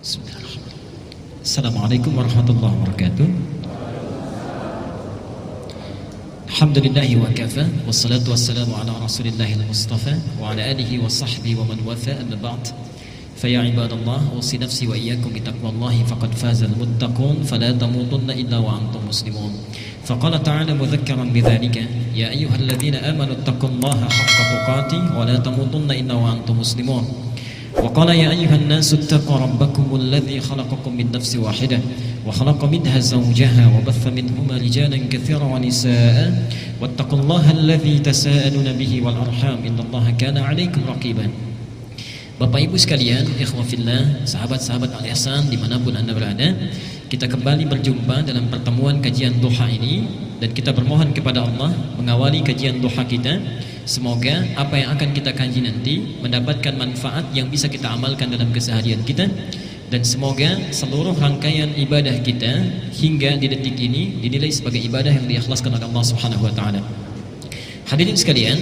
Bismillahirrahmanirrahim. Assalamualaikum warahmatullahi wabarakatuh. Alhamdulillahi wa kafa, wassalatu wassalamu ala rasulillahil mustafa wa ala alihi wa sahbihi wa man wafa, amma ba'd. Faya ibadallah, usi nafsi wa iyyakum bitaqwallahi faqad fazal muttaqun fala tamutunna illa wa antum muslimun. Faqala ta'ala mudhakkaran bidzalika, ya ayyuhalladzina amanu taqullaha haqqa tuqatih wa la tamutunna illa wa antum muslimun. وقال يا أيها الناس اتقوا ربكم الذي خلقكم من نفس واحدة وخلق منها زوجها وبث منهما رجالا كثيرا ونساء واتقوا الله الذي تساءلون به والأرحام إن الله كان عليكم رقيبا. Bapak Ibu sekalian, ikhwah fillah, sahabat-sahabat Al-Ihsan dimanapun Anda berada, kita kembali berjumpa dalam pertemuan kajian duha ini, dan kita bermohon kepada Allah mengawali kajian duha kita. Semoga apa yang akan kita kaji nanti mendapatkan manfaat yang bisa kita amalkan dalam keseharian kita, dan semoga seluruh rangkaian ibadah kita hingga di detik ini dinilai sebagai ibadah yang diikhlaskan oleh Allah Subhanahu wa taala. Hadirin sekalian,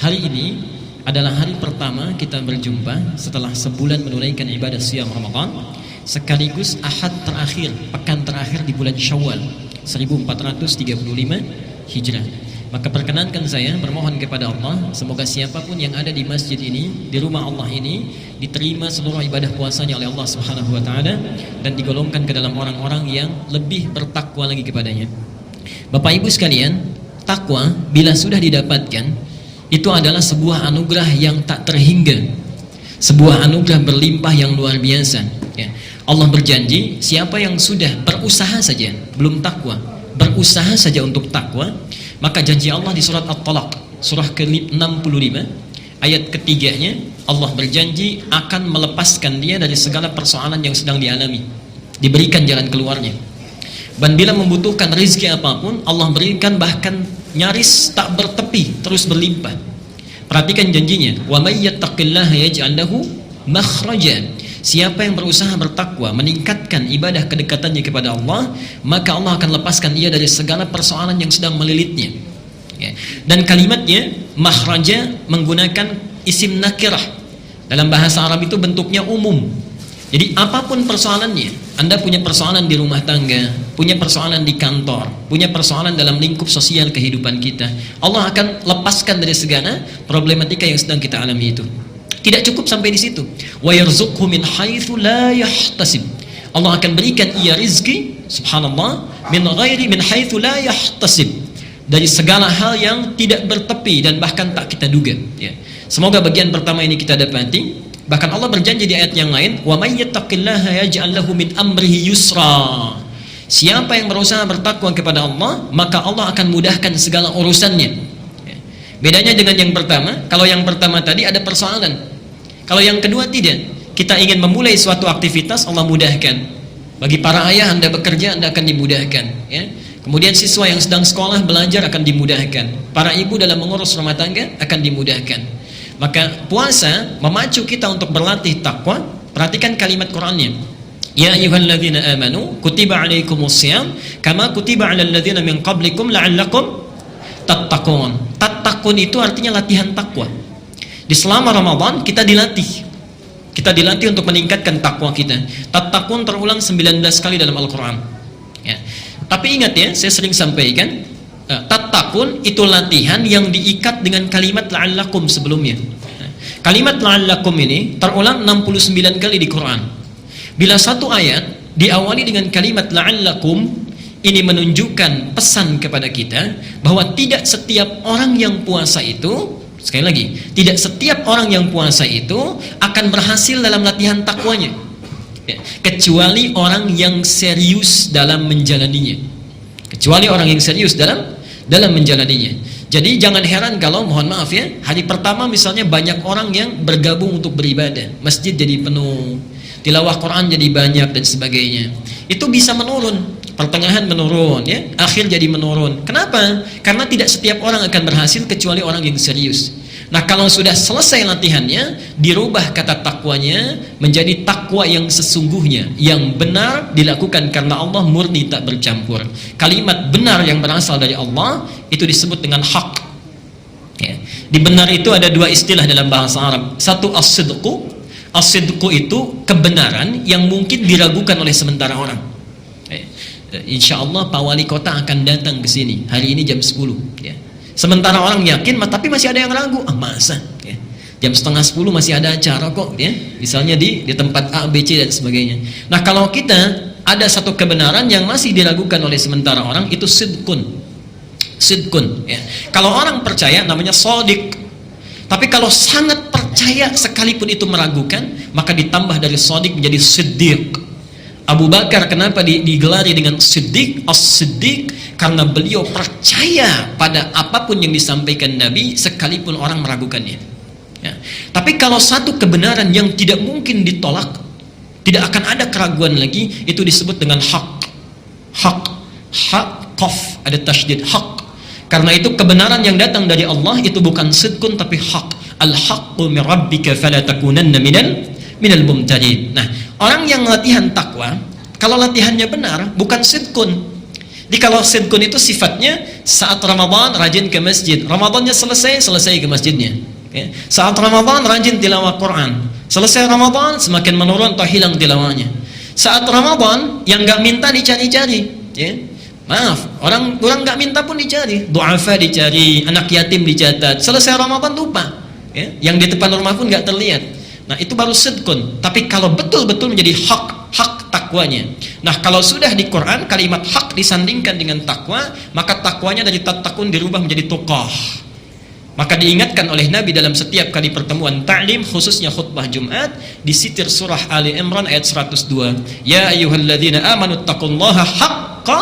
hari ini adalah hari pertama kita berjumpa setelah sebulan menunaikan ibadah siyam Ramadan, sekaligus ahad terakhir, pekan terakhir di bulan Syawal 1435 Hijrah. Maka perkenankan saya bermohon kepada Allah, semoga siapapun yang ada di masjid ini, di rumah Allah ini, diterima seluruh ibadah puasanya oleh Allah Subhanahu wa taala dan digolongkan ke dalam orang-orang yang lebih bertakwa lagi kepadanya. Bapak Ibu sekalian, takwa bila sudah didapatkan itu adalah sebuah anugerah yang tak terhingga, sebuah anugerah berlimpah yang luar biasa, ya. Allah berjanji, siapa yang sudah berusaha saja, belum takwa, berusaha saja untuk takwa, maka janji Allah di surat At-Talaq, surah ke-65, ayat ketiganya, Allah berjanji akan melepaskan dia dari segala persoalan yang sedang dialami, diberikan jalan keluarnya. Dan bila membutuhkan rezeki apapun, Allah berikan, bahkan nyaris tak bertepi, terus berlimpah. Perhatikan janjinya, wa may yattaqillaha yaj'al lahu makhraja. Siapa yang berusaha bertakwa, meningkatkan ibadah kedekatannya kepada Allah, maka Allah akan lepaskan ia dari segala persoalan yang sedang melilitnya, ya. Dan kalimatnya makhraja menggunakan isim nakirah. Dalam bahasa Arab itu bentuknya umum. Jadi apapun persoalannya, Anda punya persoalan di rumah tangga, punya persoalan di kantor, punya persoalan dalam lingkup sosial kehidupan kita, Allah akan lepaskan dari segala problematika yang sedang kita alami itu. Tidak cukup sampai di situ. Wa yarzuqhu min haitsu la yahtasib. Allah akan berikan ia rizki, subhanallah, min haitsu la yahtasib, dari segala hal yang tidak bertepi dan bahkan tak kita duga, ya. Semoga bagian pertama ini kita dapati. Bahkan Allah berjanji di ayat yang lain, wa may yattaqillaha yaj'al lahu min amrihi yusra. Siapa yang berusaha bertakwa kepada Allah, maka Allah akan mudahkan segala urusannya. Bedanya dengan yang pertama, kalau yang pertama tadi ada persoalan, kalau yang kedua tidak. Kita ingin memulai suatu aktivitas, Allah mudahkan. Bagi para ayah, Anda bekerja, Anda akan dimudahkan, ya. Kemudian siswa yang sedang sekolah belajar akan dimudahkan. Para ibu dalam mengurus rumah tangga akan dimudahkan. Maka puasa memacu kita untuk berlatih takwa. Perhatikan kalimat Qur'annya, ya ayyuhalladzina amanu kutiba alaikumusiyam kama kutiba alal ladzina min qablikum la'allakum tattaqun. Tattaqun itu artinya latihan takwa. Di selama Ramadan kita dilatih. Kita dilatih untuk meningkatkan takwa kita. Tattaqun terulang 19 kali dalam Al-Qur'an, ya. Tapi ingat ya, saya sering sampaikan, tattaqun itu latihan yang diikat dengan kalimat la'allakum sebelumnya. Kalimat la'allakum ini terulang 69 kali di Quran. Bila satu ayat diawali dengan kalimat la'allakum, ini menunjukkan pesan kepada kita bahwa tidak setiap orang yang puasa itu, sekali lagi, tidak setiap orang yang puasa itu akan berhasil dalam latihan takwanya, ya, kecuali orang yang serius dalam menjalaninya. Kecuali orang yang serius dalam menjalaninya. Jadi jangan heran kalau, mohon maaf ya, hari pertama misalnya banyak orang yang bergabung untuk beribadah, masjid jadi penuh, tilawah Quran jadi banyak dan sebagainya. Itu bisa menurun, pertengahan menurun, ya, akhir jadi menurun. Kenapa? Karena tidak setiap orang akan berhasil kecuali orang yang serius. Nah, kalau sudah selesai latihannya, dirubah kata takwanya menjadi takwa yang sesungguhnya, yang benar dilakukan karena Allah, murni tak bercampur. Kalimat benar yang berasal dari Allah itu disebut dengan hak, ya. Di benar itu ada dua istilah dalam bahasa Arab. Satu as-sidqu, As-sidqu itu kebenaran yang mungkin diragukan oleh sementara orang. Insya Allah Pak Wali Kota akan datang ke sini hari ini jam 10 ya. Sementara orang yakin, tapi masih ada yang ragu. Masa ya? Jam setengah 10 masih ada acara kok ya. Misalnya di tempat A, B, C dan sebagainya. Nah, kalau kita ada satu kebenaran yang masih diragukan oleh sementara orang, itu sidqun ya. Kalau orang percaya namanya shadiq. Tapi kalau sangat percaya sekalipun itu meragukan, maka ditambah dari shadiq menjadi siddiq. Abu Bakar kenapa digelari dengan Siddiq, As-Siddiq? Karena beliau percaya pada apapun yang disampaikan Nabi sekalipun orang meragukannya ya. Tapi kalau satu kebenaran yang tidak mungkin ditolak, tidak akan ada keraguan lagi, itu disebut dengan haq, qaf, ada tasydid, haq. Karena itu kebenaran yang datang dari Allah itu bukan sidqun tapi haq. Al-haqqu min rabbika fala takunanna minal mumtarin. Nah, orang yang latihan takwa, kalau latihannya benar, bukan sidqun. Jadi kalau sidqun itu sifatnya saat Ramadan rajin ke masjid, Ramadannya selesai ke masjidnya. Okay. Saat Ramadan rajin tilawah Quran, selesai Ramadan semakin menurun atau hilang tilawahnya. Saat Ramadan yang nggak minta dicari-cari, ya. Maaf, orang nggak minta pun dicari, du'afa dicari, anak yatim dicatat. Selesai Ramadan lupa, ya. Yang di depan rumah pun nggak terlihat. Nah, itu baru sidqun. Tapi kalau betul-betul menjadi hak takwanya. Nah, kalau sudah di Quran kalimat hak disandingkan dengan takwa, maka takwanya dari tattaqun dirubah menjadi tuqah. Maka diingatkan oleh Nabi dalam setiap kali pertemuan ta'lim, khususnya khutbah Jumat, disitir surah Ali Imran ayat 102. Ya ayyuhalladzina amanu taqullaha haqqa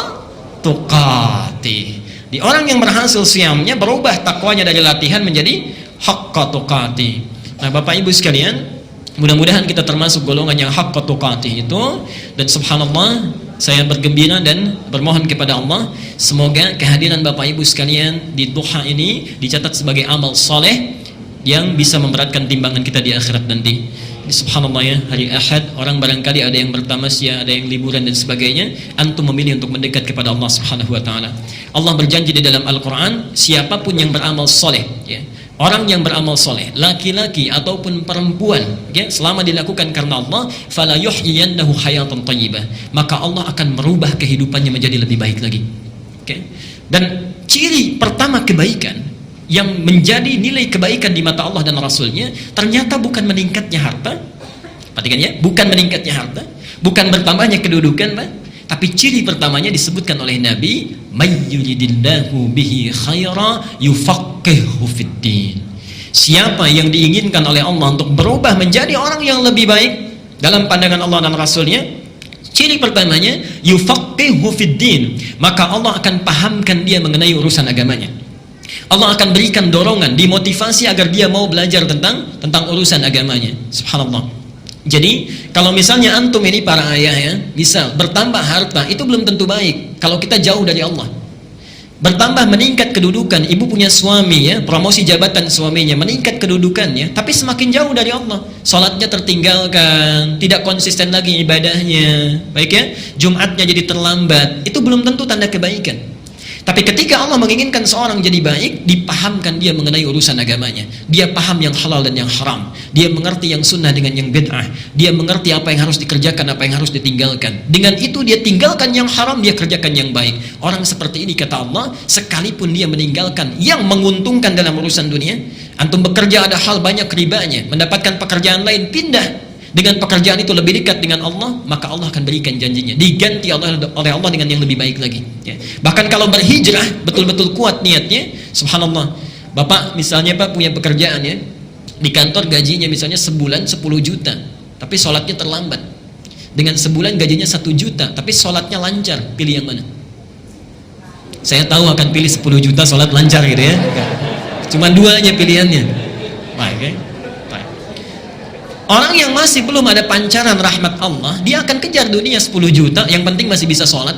tuqatih. Di orang yang berhasil siamnya berubah takwanya dari latihan menjadi haqqa tuqatih. Nah, Bapak Ibu sekalian, mudah-mudahan kita termasuk golongan yang haqqa tuqatih itu. Dan subhanallah, saya bergembira dan bermohon kepada Allah, semoga kehadiran Bapak Ibu sekalian di duha ini dicatat sebagai amal soleh yang bisa memberatkan timbangan kita di akhirat nanti. Subhanallah ya, hari Ahad orang barangkali ada yang bertamasya, ada yang liburan dan sebagainya. Antum memilih untuk mendekat kepada Allah Subhanahu wa taala. Allah berjanji di dalam Al-Qur'an, siapapun yang beramal soleh ya, orang yang beramal soleh, laki-laki ataupun perempuan, ya, selama dilakukan karena Allah, fala yuhyiyannahu hayatan thayyibah, maka Allah akan merubah kehidupannya menjadi lebih baik lagi. Okay? Dan ciri pertama kebaikan yang menjadi nilai kebaikan di mata Allah dan Rasulnya, ternyata bukan meningkatnya harta. Perhatikan ya, bukan meningkatnya harta, bukan bertambahnya kedudukan, Pak. Tapi ciri pertamanya disebutkan oleh Nabi, may yuridillahu bihi khaira yufaqihu fiddin. Siapa yang diinginkan oleh Allah untuk berubah menjadi orang yang lebih baik dalam pandangan Allah dan Rasulnya, ciri pertamanya yufaqihu fiddin, maka Allah akan pahamkan dia mengenai urusan agamanya. Allah akan berikan dorongan, dimotivasi agar dia mau belajar tentang urusan agamanya. Subhanallah. Jadi kalau misalnya antum ini para ayah ya, misal bertambah harta itu belum tentu baik kalau kita jauh dari Allah. Bertambah meningkat kedudukan, ibu punya suami ya, promosi jabatan suaminya, meningkat kedudukannya, tapi semakin jauh dari Allah. Salatnya tertinggalkan, tidak konsisten lagi ibadahnya, baik ya, Jumatnya jadi terlambat, itu belum tentu tanda kebaikan. Tapi ketika Allah menginginkan seorang jadi baik, dipahamkan dia mengenai urusan agamanya. Dia paham yang halal dan yang haram. Dia mengerti yang sunnah dengan yang bid'ah. Dia mengerti apa yang harus dikerjakan, apa yang harus ditinggalkan. Dengan itu dia tinggalkan yang haram, dia kerjakan yang baik. Orang seperti ini kata Allah, sekalipun dia meninggalkan yang menguntungkan dalam urusan dunia, antum bekerja ada hal banyak ribanya, mendapatkan pekerjaan lain, pindah. Dengan pekerjaan itu lebih dekat dengan Allah, maka Allah akan berikan janjinya, diganti oleh Allah dengan yang lebih baik lagi ya. Bahkan kalau berhijrah betul-betul kuat niatnya, subhanallah. Bapak misalnya Pak punya pekerjaan ya, di kantor gajinya misalnya sebulan 10 juta, tapi sholatnya terlambat. Dengan sebulan gajinya 1 juta, tapi sholatnya lancar, pilih yang mana? Saya tahu akan pilih 10 juta sholat lancar gitu ya. Cuma dua aja pilihannya. Baik ya. Orang yang masih belum ada pancaran rahmat Allah, dia akan kejar dunia 10 juta, yang penting masih bisa sholat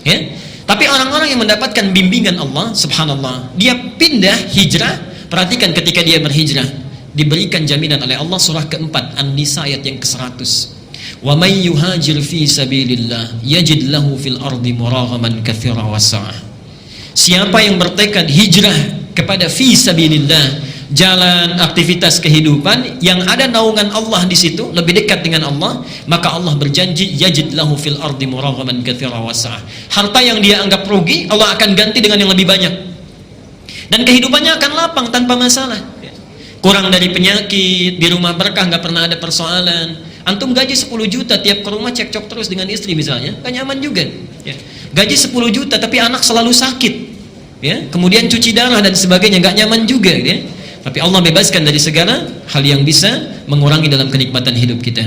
ya. Tapi orang-orang yang mendapatkan bimbingan Allah, subhanallah, dia pindah hijrah. Perhatikan ketika dia berhijrah, diberikan jaminan oleh Allah, surah keempat An-Nisa ayat yang ke-100. Wa may yuhajir fi sabilillah yajid lahu fil ardi muraghaman katsira wa sa'ah. Siapa yang bertekad hijrah kepada fi sabilillah, jalan aktivitas kehidupan yang ada naungan Allah di situ, lebih dekat dengan Allah, maka Allah berjanji yajid lahu fil ardi muraghaman katsira wasa'ah. Harta yang dia anggap rugi, Allah akan ganti dengan yang lebih banyak. Dan kehidupannya akan lapang tanpa masalah. Kurang dari penyakit, di rumah berkah, nggak pernah ada persoalan. Antum gaji 10 juta, tiap ke rumah cekcok terus dengan istri misalnya, gak nyaman juga. Gaji 10 juta tapi anak selalu sakit, kemudian cuci darah dan sebagainya, gak nyaman juga. Tapi Allah bebaskan dari segala hal yang bisa mengurangi dalam kenikmatan hidup kita.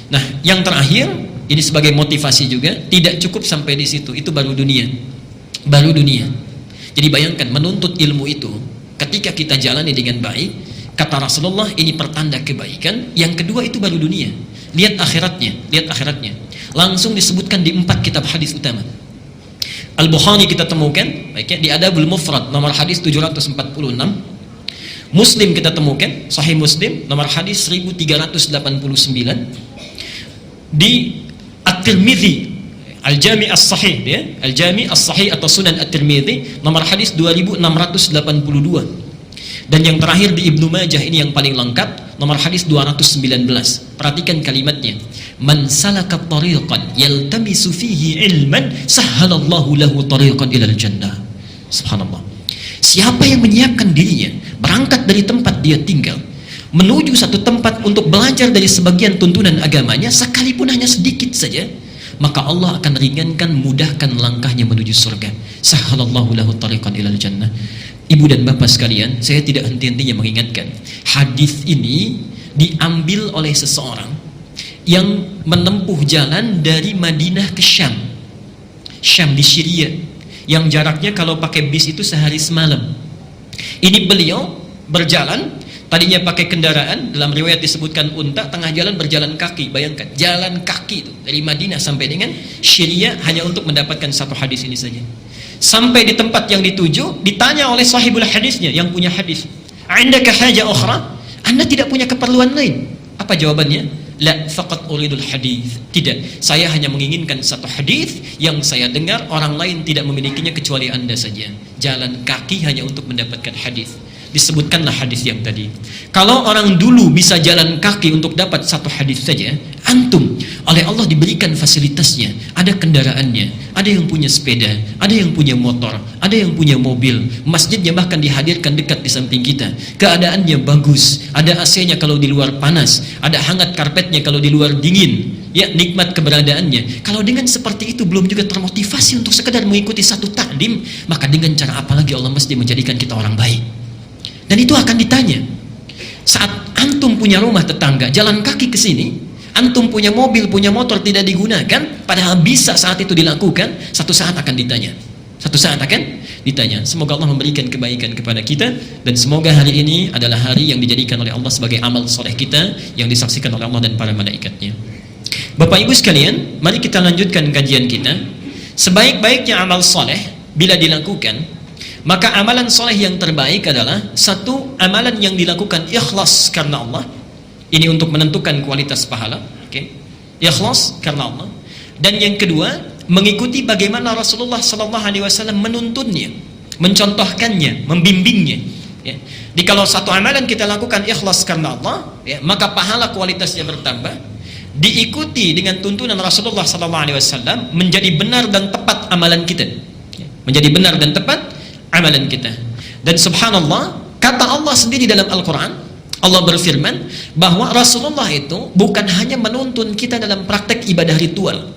Nah, yang terakhir, ini sebagai motivasi juga, tidak cukup sampai di situ, itu baru dunia. Baru dunia. Jadi bayangkan, menuntut ilmu itu, ketika kita jalani dengan baik, kata Rasulullah, ini pertanda kebaikan. Yang kedua itu baru dunia. Lihat akhiratnya, lihat akhiratnya. Langsung disebutkan di 4 kitab hadis utama. Al-Bukhari kita temukan, baiknya di Adabul Mufrad nomor hadis 746. Muslim kita temukan, Sahih Muslim nomor hadis 1389. Di At-Tirmidzi, Al-Jami' As-Sahih, Al-Jami' As-Sahih atau Sunan At-Tirmidzi nomor hadis 2682. Dan yang terakhir di Ibnu Majah, ini yang paling lengkap, nomor hadis 219. Perhatikan kalimatnya. Man salaka tariqan yaltamisu fihi ilman sahhalallahu lahu tariqan ilal jannah. Subhanallah. Siapa yang menyiapkan dirinya berangkat dari tempat dia tinggal menuju satu tempat untuk belajar dari sebagian tuntunan agamanya, sekalipun hanya sedikit saja, maka Allah akan ringankan, mudahkan langkahnya menuju surga. Sahhalallahu lahu tariqan ilal jannah. Ibu dan bapak sekalian, saya tidak henti-hentinya mengingatkan, hadis ini diambil oleh seseorang yang menempuh jalan dari Madinah ke Syam. Syam di Syria, yang jaraknya kalau pakai bis itu sehari semalam. Ini beliau berjalan, tadinya pakai kendaraan, dalam riwayat disebutkan unta, tengah jalan berjalan kaki. Bayangkan, jalan kaki itu dari Madinah sampai dengan Syria hanya untuk mendapatkan satu hadis ini saja. Sampai di tempat yang dituju, ditanya oleh sahibul hadisnya, yang punya hadis, "Indaka haja ukhra?" Anda tidak punya keperluan lain? Apa jawabannya? La faqat uridul hadis. Tidak, saya hanya menginginkan satu hadis yang saya dengar orang lain tidak memilikinya kecuali Anda saja. Jalan kaki hanya untuk mendapatkan hadis. Disebutkanlah hadis yang tadi. Kalau orang dulu bisa jalan kaki untuk dapat satu hadis saja, antum oleh Allah diberikan fasilitasnya, ada kendaraannya, ada yang punya sepeda, ada yang punya motor, ada yang punya mobil, masjidnya bahkan dihadirkan dekat di samping kita, keadaannya bagus, ada AC-nya kalau di luar panas, ada hangat karpetnya kalau di luar dingin, nikmat keberadaannya. Kalau dengan seperti itu belum juga termotivasi untuk sekedar mengikuti satu taklim, maka dengan cara apa lagi Allah mesti menjadikan kita orang baik? Dan itu akan ditanya. Saat antum punya rumah tetangga, jalan kaki ke sini, antum punya mobil, punya motor tidak digunakan, padahal bisa saat itu dilakukan, satu saat akan ditanya. Satu saat akan ditanya. Semoga Allah memberikan kebaikan kepada kita, dan semoga hari ini adalah hari yang dijadikan oleh Allah sebagai amal soleh kita, yang disaksikan oleh Allah dan para malaikatnya. Bapak Ibu sekalian, mari kita lanjutkan kajian kita. Sebaik-baiknya amal soleh bila dilakukan, maka amalan soleh yang terbaik adalah satu, amalan yang dilakukan ikhlas karena Allah. Ini untuk menentukan kualitas pahala. Ikhlas karena Allah. Dan yang kedua, mengikuti bagaimana Rasulullah SAW menuntunnya, mencontohkannya, membimbingnya. Jadi kalau satu amalan kita lakukan ikhlas karena Allah, maka pahala kualitasnya bertambah. Diikuti dengan tuntunan Rasulullah SAW, menjadi benar dan tepat amalan kita. Menjadi benar dan tepat amalan kita. Dan subhanallah, kata Allah sendiri dalam Al-Quran, Allah berfirman bahwa Rasulullah itu bukan hanya menuntun kita dalam praktek ibadah ritual,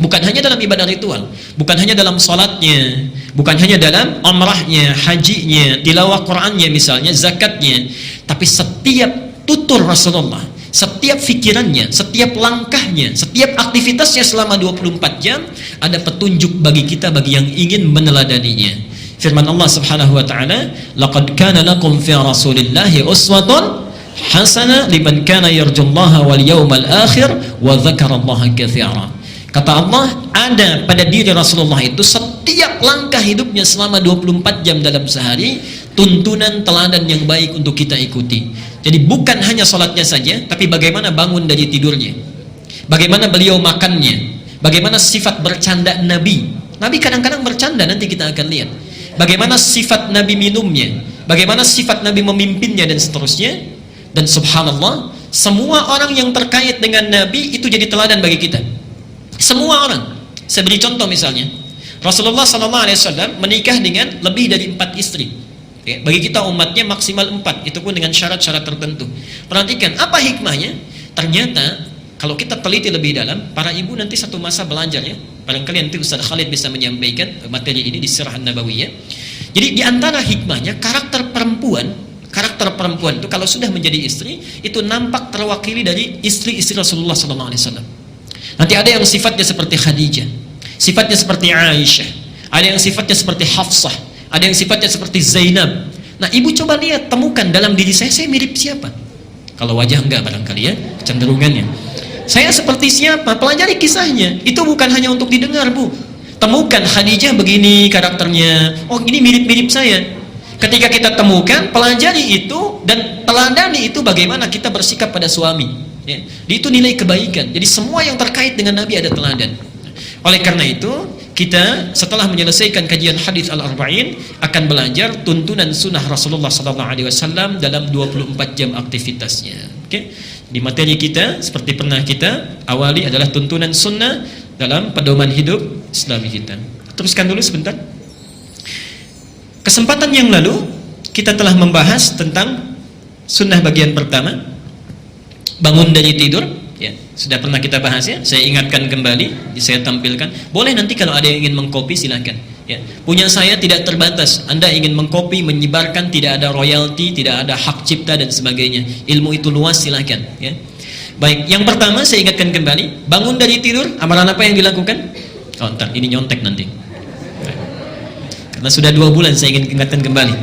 bukan hanya dalam ibadah ritual, bukan hanya dalam salatnya, bukan hanya dalam umrahnya, hajinya, tilawah Qurannya misalnya, zakatnya, tapi setiap tutur Rasulullah, setiap fikirannya, setiap langkahnya, setiap aktivitasnya selama 24 jam ada petunjuk bagi kita, bagi yang ingin meneladaninya. Firman Allah Subhanahu wa taala, "Laqad kana lakum fi Rasulillahi uswatun hasanah liman kana yarjullaha wal yawmal akhir wa dzakarallaha katsira." Kata Allah, ada pada diri Rasulullah itu setiap langkah hidupnya selama 24 jam dalam sehari tuntunan teladan yang baik untuk kita ikuti. Jadi bukan hanya salatnya saja, tapi bagaimana bangun dari tidurnya, bagaimana beliau makannya, bagaimana sifat bercanda Nabi. Nabi kadang-kadang bercanda, nanti kita akan lihat. Bagaimana sifat Nabi minumnya, bagaimana sifat Nabi memimpinnya dan seterusnya. Dan subhanallah, semua orang yang terkait dengan Nabi itu jadi teladan bagi kita. Semua orang. Saya beri contoh misalnya, Rasulullah SAW menikah dengan lebih dari 4 istri. Bagi kita umatnya maksimal 4, itu pun dengan syarat-syarat tertentu. Perhatikan, apa hikmahnya? Ternyata kalau kita teliti lebih dalam, para ibu nanti satu masa belajar ya. Barangkali nanti Ustaz Khalid bisa menyampaikan materi ini di Sirah An-Nabawiyah. Jadi di antara hikmahnya, karakter perempuan itu kalau sudah menjadi istri, itu nampak terwakili dari istri-istri Rasulullah SAW. Nanti ada yang sifatnya seperti Khadijah, sifatnya seperti Aisyah, ada yang sifatnya seperti Hafsah, ada yang sifatnya seperti Zainab. Nah, ibu coba lihat, temukan dalam diri saya mirip siapa? Kalau wajah enggak barangkali ya, kecenderungannya. Saya seperti siapa? Pelajari kisahnya. Itu bukan hanya untuk didengar, Bu. Temukan Khadijah begini karakternya. Oh, ini mirip-mirip saya. Ketika kita temukan, pelajari itu dan teladani itu bagaimana kita bersikap pada suami. Ya. Itu nilai kebaikan. Jadi semua yang terkait dengan Nabi ada teladan. Oleh karena itu, kita setelah menyelesaikan kajian hadis Al-Arba'in akan belajar tuntunan sunnah Rasulullah SAW dalam 24 jam aktivitasnya. Oke? Di materi kita seperti pernah kita awali adalah tuntunan sunnah dalam pedoman hidup Islami kita. Teruskan dulu sebentar. Kesempatan yang lalu kita telah membahas tentang sunnah bagian pertama, bangun dari tidur. Ya, sudah pernah kita bahas ya. Saya ingatkan kembali, saya tampilkan. Boleh nanti kalau ada yang ingin mengcopy silakan. Ya, punya saya tidak terbatas. Anda ingin mengcopy, menyebarkan, tidak ada royalti, tidak ada hak cipta dan sebagainya. Ilmu itu luas, silakan. Ya. Baik, yang pertama saya ingatkan kembali, bangun dari tidur, amalan apa yang dilakukan? Oh, ntar ini nyontek nanti. Karena sudah 2 bulan saya ingin ingatkan kembali.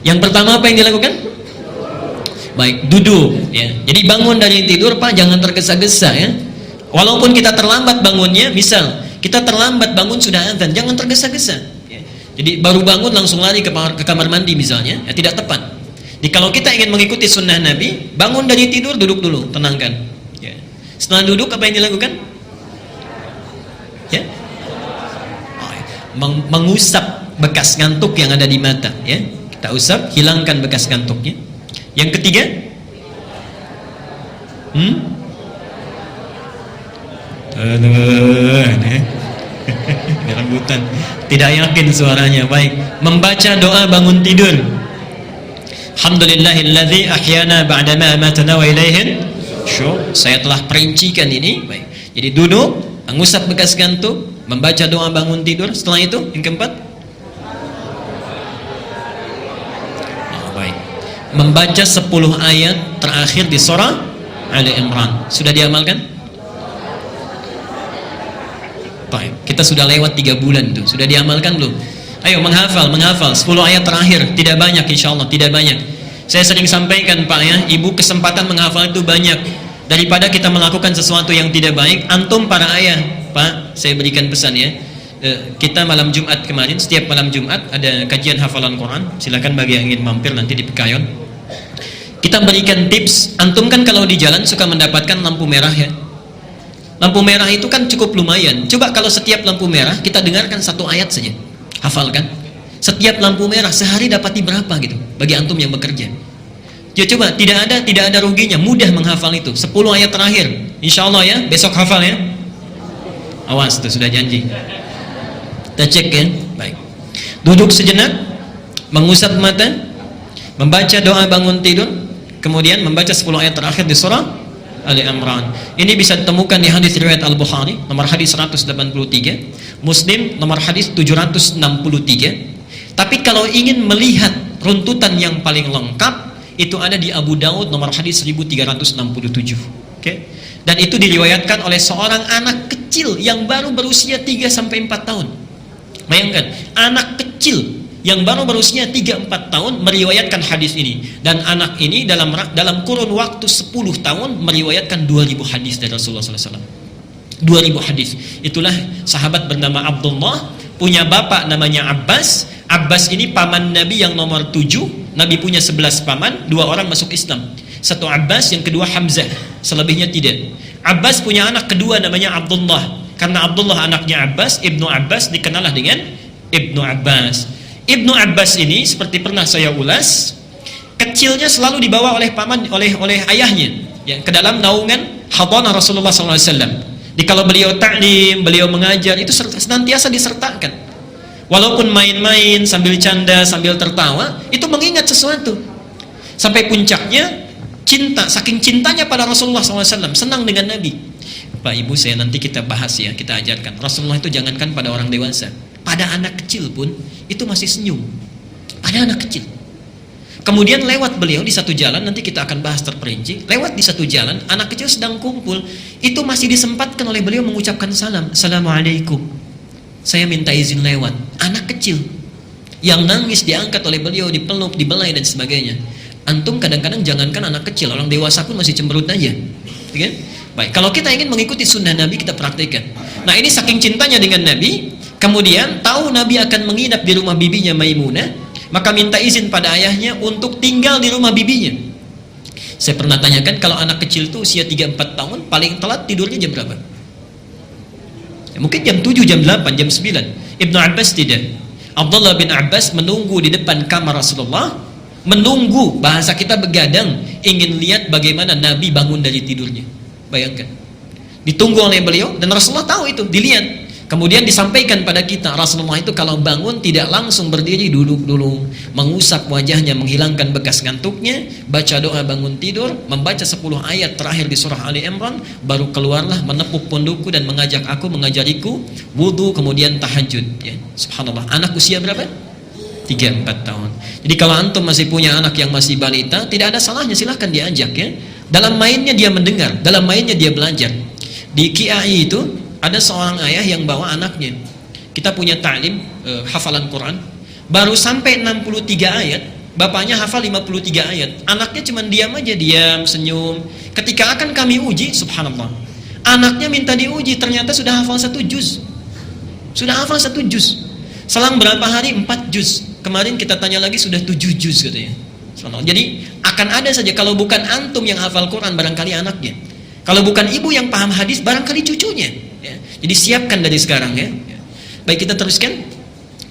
Yang pertama apa yang dilakukan? Baik, duduk ya. Jadi bangun dari tidur Pak, jangan tergesa-gesa ya. Walaupun kita terlambat bangunnya, misal kita terlambat bangun sudah azan, jangan tergesa-gesa ya. Jadi baru bangun langsung lari ke kamar mandi misalnya, ya tidak tepat. Jadi kalau kita ingin mengikuti sunnah Nabi, bangun dari tidur, duduk dulu, tenangkan ya. Setelah duduk apa yang dilakukan? Ya. Mengusap bekas ngantuk yang ada di mata ya. Kita usap, hilangkan bekas ngantuknya. Yang ketiga, rambutan, tidak yakin suaranya. Baik, membaca doa bangun tidur. Alhamdulillahilladzi ahyana ba'dama amatana wa ilaihin nusyur. Saya telah perincikan ini. Baik. Jadi duduk, mengusap bekas ngantuk, membaca doa bangun tidur. Setelah itu, yang keempat, membaca 10 ayat terakhir di surah Ali Imran. Sudah diamalkan? Baik, kita sudah lewat 3 bulan tuh. Sudah diamalkan belum? Ayo menghafal 10 ayat terakhir. Tidak banyak insyaallah, tidak banyak. Saya sering sampaikan Pak ya, ibu kesempatan menghafal itu banyak daripada kita melakukan sesuatu yang tidak baik. Antum para ayah, Pak, saya berikan pesan ya. Kita malam Jumat kemarin, setiap malam Jumat ada kajian hafalan Quran. Silakan bagi yang ingin mampir nanti di Pekayon. Kita berikan tips. Antum kan kalau di jalan suka mendapatkan lampu merah ya. Lampu merah itu kan cukup lumayan. Coba kalau setiap lampu merah kita dengarkan 1 ayat saja. Hafalkan. Setiap lampu merah sehari dapati berapa gitu bagi antum yang bekerja. Ya coba, tidak ada ruginya, mudah menghafal itu. 10 ayat terakhir. Insyaallah ya, besok hafal ya. Awas tuh sudah janji. Kita cek ya. Baik. Duduk sejenak, mengusap mata, membaca doa bangun tidur, kemudian membaca 10 ayat terakhir di surah Ali Imran. Ini bisa ditemukan di hadis riwayat Al-Bukhari nomor hadis 183, Muslim nomor hadis 763. Tapi kalau ingin melihat runtutan yang paling lengkap, itu ada di Abu Daud nomor hadis 1367. Oke. Dan itu diriwayatkan oleh seorang anak kecil yang baru berusia 3 sampai 4 tahun. Bayangkan, anak kecil yang baru berusia 3-4 tahun meriwayatkan hadis ini, dan anak ini dalam kurun waktu 10 tahun meriwayatkan 2000 hadis dari Rasulullah SAW. 2000 hadis. Itulah sahabat bernama Abdullah, punya bapak namanya Abbas. Abbas ini paman Nabi yang nomor 7. Nabi punya 11 paman, 2 orang masuk Islam. Satu Abbas, yang kedua Hamzah, selebihnya tidak. Abbas punya anak kedua namanya Abdullah. Karena Abdullah anaknya Abbas, Ibnu Abbas dikenallah dengan Ibnu Abbas. Ibnu Abbas ini seperti pernah saya ulas, kecilnya selalu dibawa oleh paman, oleh ayahnya, ya, ke dalam naungan hadanah Rasulullah SAW. Kalau beliau ta'lim, beliau mengajar, itu senantiasa disertakan. Walaupun main-main sambil canda, sambil tertawa, itu mengingat sesuatu. Sampai puncaknya cinta, saking cintanya pada Rasulullah SAW, senang dengan Nabi. Pak Ibu, saya nanti kita bahas ya, kita ajarkan. Rasulullah itu jangankan pada orang dewasa, pada anak kecil pun itu masih senyum. Pada anak kecil. Kemudian lewat beliau di satu jalan, nanti kita akan bahas terperinci. Lewat di satu jalan, anak kecil sedang kumpul, itu masih disempatkan oleh beliau mengucapkan salam. Assalamualaikum, saya minta izin lewat. Anak kecil yang nangis diangkat oleh beliau, dipeluk, dibelai dan sebagainya. Antum kadang-kadang jangankan anak kecil, orang dewasa pun masih cemberut aja, kan? Baik, kalau kita ingin mengikuti sunnah Nabi, kita praktikkan. Nah, ini saking cintanya dengan Nabi, kemudian tahu Nabi akan menginap di rumah bibinya Maimunah, maka minta izin pada ayahnya untuk tinggal di rumah bibinya. Saya pernah tanyakan, kalau anak kecil tuh usia 3-4 tahun, paling telat tidurnya jam berapa? Ya, mungkin jam 7, jam 8, jam 9. Ibnu Abbas tidak. Abdullah bin Abbas menunggu di depan kamar Rasulullah, menunggu, bahasa kita begadang, ingin lihat bagaimana Nabi bangun dari tidurnya. Bayangkan, ditunggu oleh beliau, dan Rasulullah tahu itu, dilihat. Kemudian disampaikan pada kita, Rasulullah itu kalau bangun tidak langsung berdiri, duduk dulu, mengusap wajahnya, menghilangkan bekas ngantuknya, baca doa bangun tidur, membaca 10 ayat terakhir di surah Ali Imran, baru keluarlah menepuk pundukku dan mengajak aku, mengajariku wudu, kemudian tahajud, ya. Subhanallah. Anak usia berapa? 3-4 tahun. Jadi kalau antum masih punya anak yang masih balita, tidak ada salahnya, silahkan diajak, ya. Dalam mainnya dia mendengar, dalam mainnya dia belajar. Di KIAI itu ada seorang ayah yang bawa anaknya. Kita punya ta'lim, hafalan Quran, baru sampai 63 ayat, bapaknya hafal 53 ayat, anaknya cuma diam aja, diam, senyum. Ketika akan kami uji, subhanallah, anaknya minta diuji, ternyata sudah hafal 1 juz. Sudah hafal 1 juz. Selang berapa hari? 4 juz. Kemarin kita tanya lagi, sudah 7 juz katanya. Jadi akan ada saja, kalau bukan antum yang hafal Quran, barangkali anaknya. Kalau bukan ibu yang paham hadis, barangkali cucunya, ya. Jadi siapkan dari sekarang, ya. Baik, kita teruskan.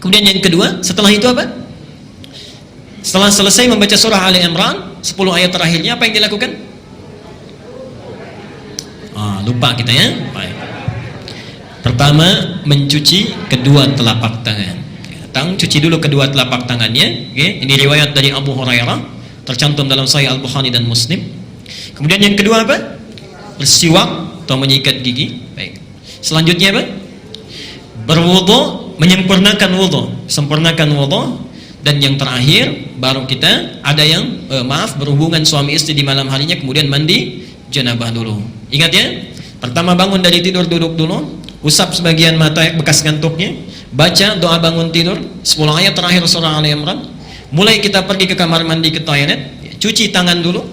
Kemudian yang kedua, setelah itu apa? Setelah selesai membaca surah Ali Imran, 10 ayat terakhirnya, apa yang dilakukan? Lupa kita, ya. Baik. Pertama, mencuci kedua telapak tangan. Cuci dulu kedua telapak tangannya, okay. Ini riwayat dari Abu Hurairah, tercantum dalam Sahih Al-Bukhari dan Muslim. Kemudian yang kedua apa? Bersiwak atau menyikat gigi. Baik. Selanjutnya apa? Berwudu, menyempurnakan wudu, sempurnakan wudu. Dan yang terakhir, baru kita ada yang berhubungan suami istri di malam harinya, kemudian mandi janabah dulu. Ingat, ya, pertama bangun dari tidur, duduk dulu, usap sebagian mata bekas ngantuknya, baca doa bangun tidur, 10 ayat terakhir surah Ali Imran. Mulai kita pergi ke kamar mandi, ke toilet, cuci tangan dulu,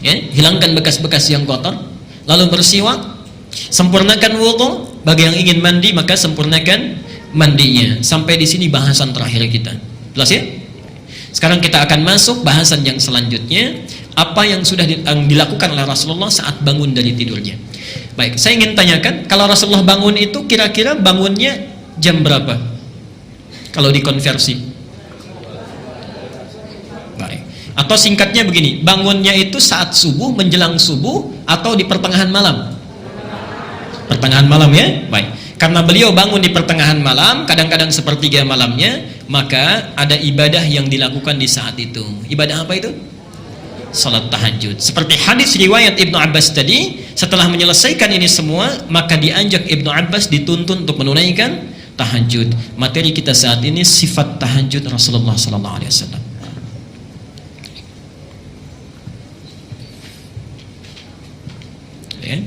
ya, hilangkan bekas-bekas yang kotor, lalu bersiwak, sempurnakan wudu. Bagi yang ingin mandi, maka sempurnakan mandinya. Sampai di sini bahasan terakhir kita. Jelas, ya? Sekarang kita akan masuk bahasan yang selanjutnya, apa yang sudah dilakukan oleh Rasulullah saat bangun dari tidurnya. Baik, saya ingin tanyakan, kalau Rasulullah bangun itu kira-kira bangunnya jam berapa? Kalau dikonversi. Baik. Atau singkatnya begini, bangunnya itu saat subuh, menjelang subuh, atau di pertengahan malam? Pertengahan malam, ya? Baik. Karena beliau bangun di pertengahan malam, kadang-kadang sepertiga malamnya, maka ada ibadah yang dilakukan di saat itu. Ibadah apa itu? Salat tahajud. Seperti hadis riwayat Ibnu Abbas tadi, setelah menyelesaikan ini semua, maka dianjak Ibnu Abbas dituntun untuk menunaikan tahajud. Materi kita saat ini sifat tahajud Rasulullah sallallahu alaihi wasallam. Ya.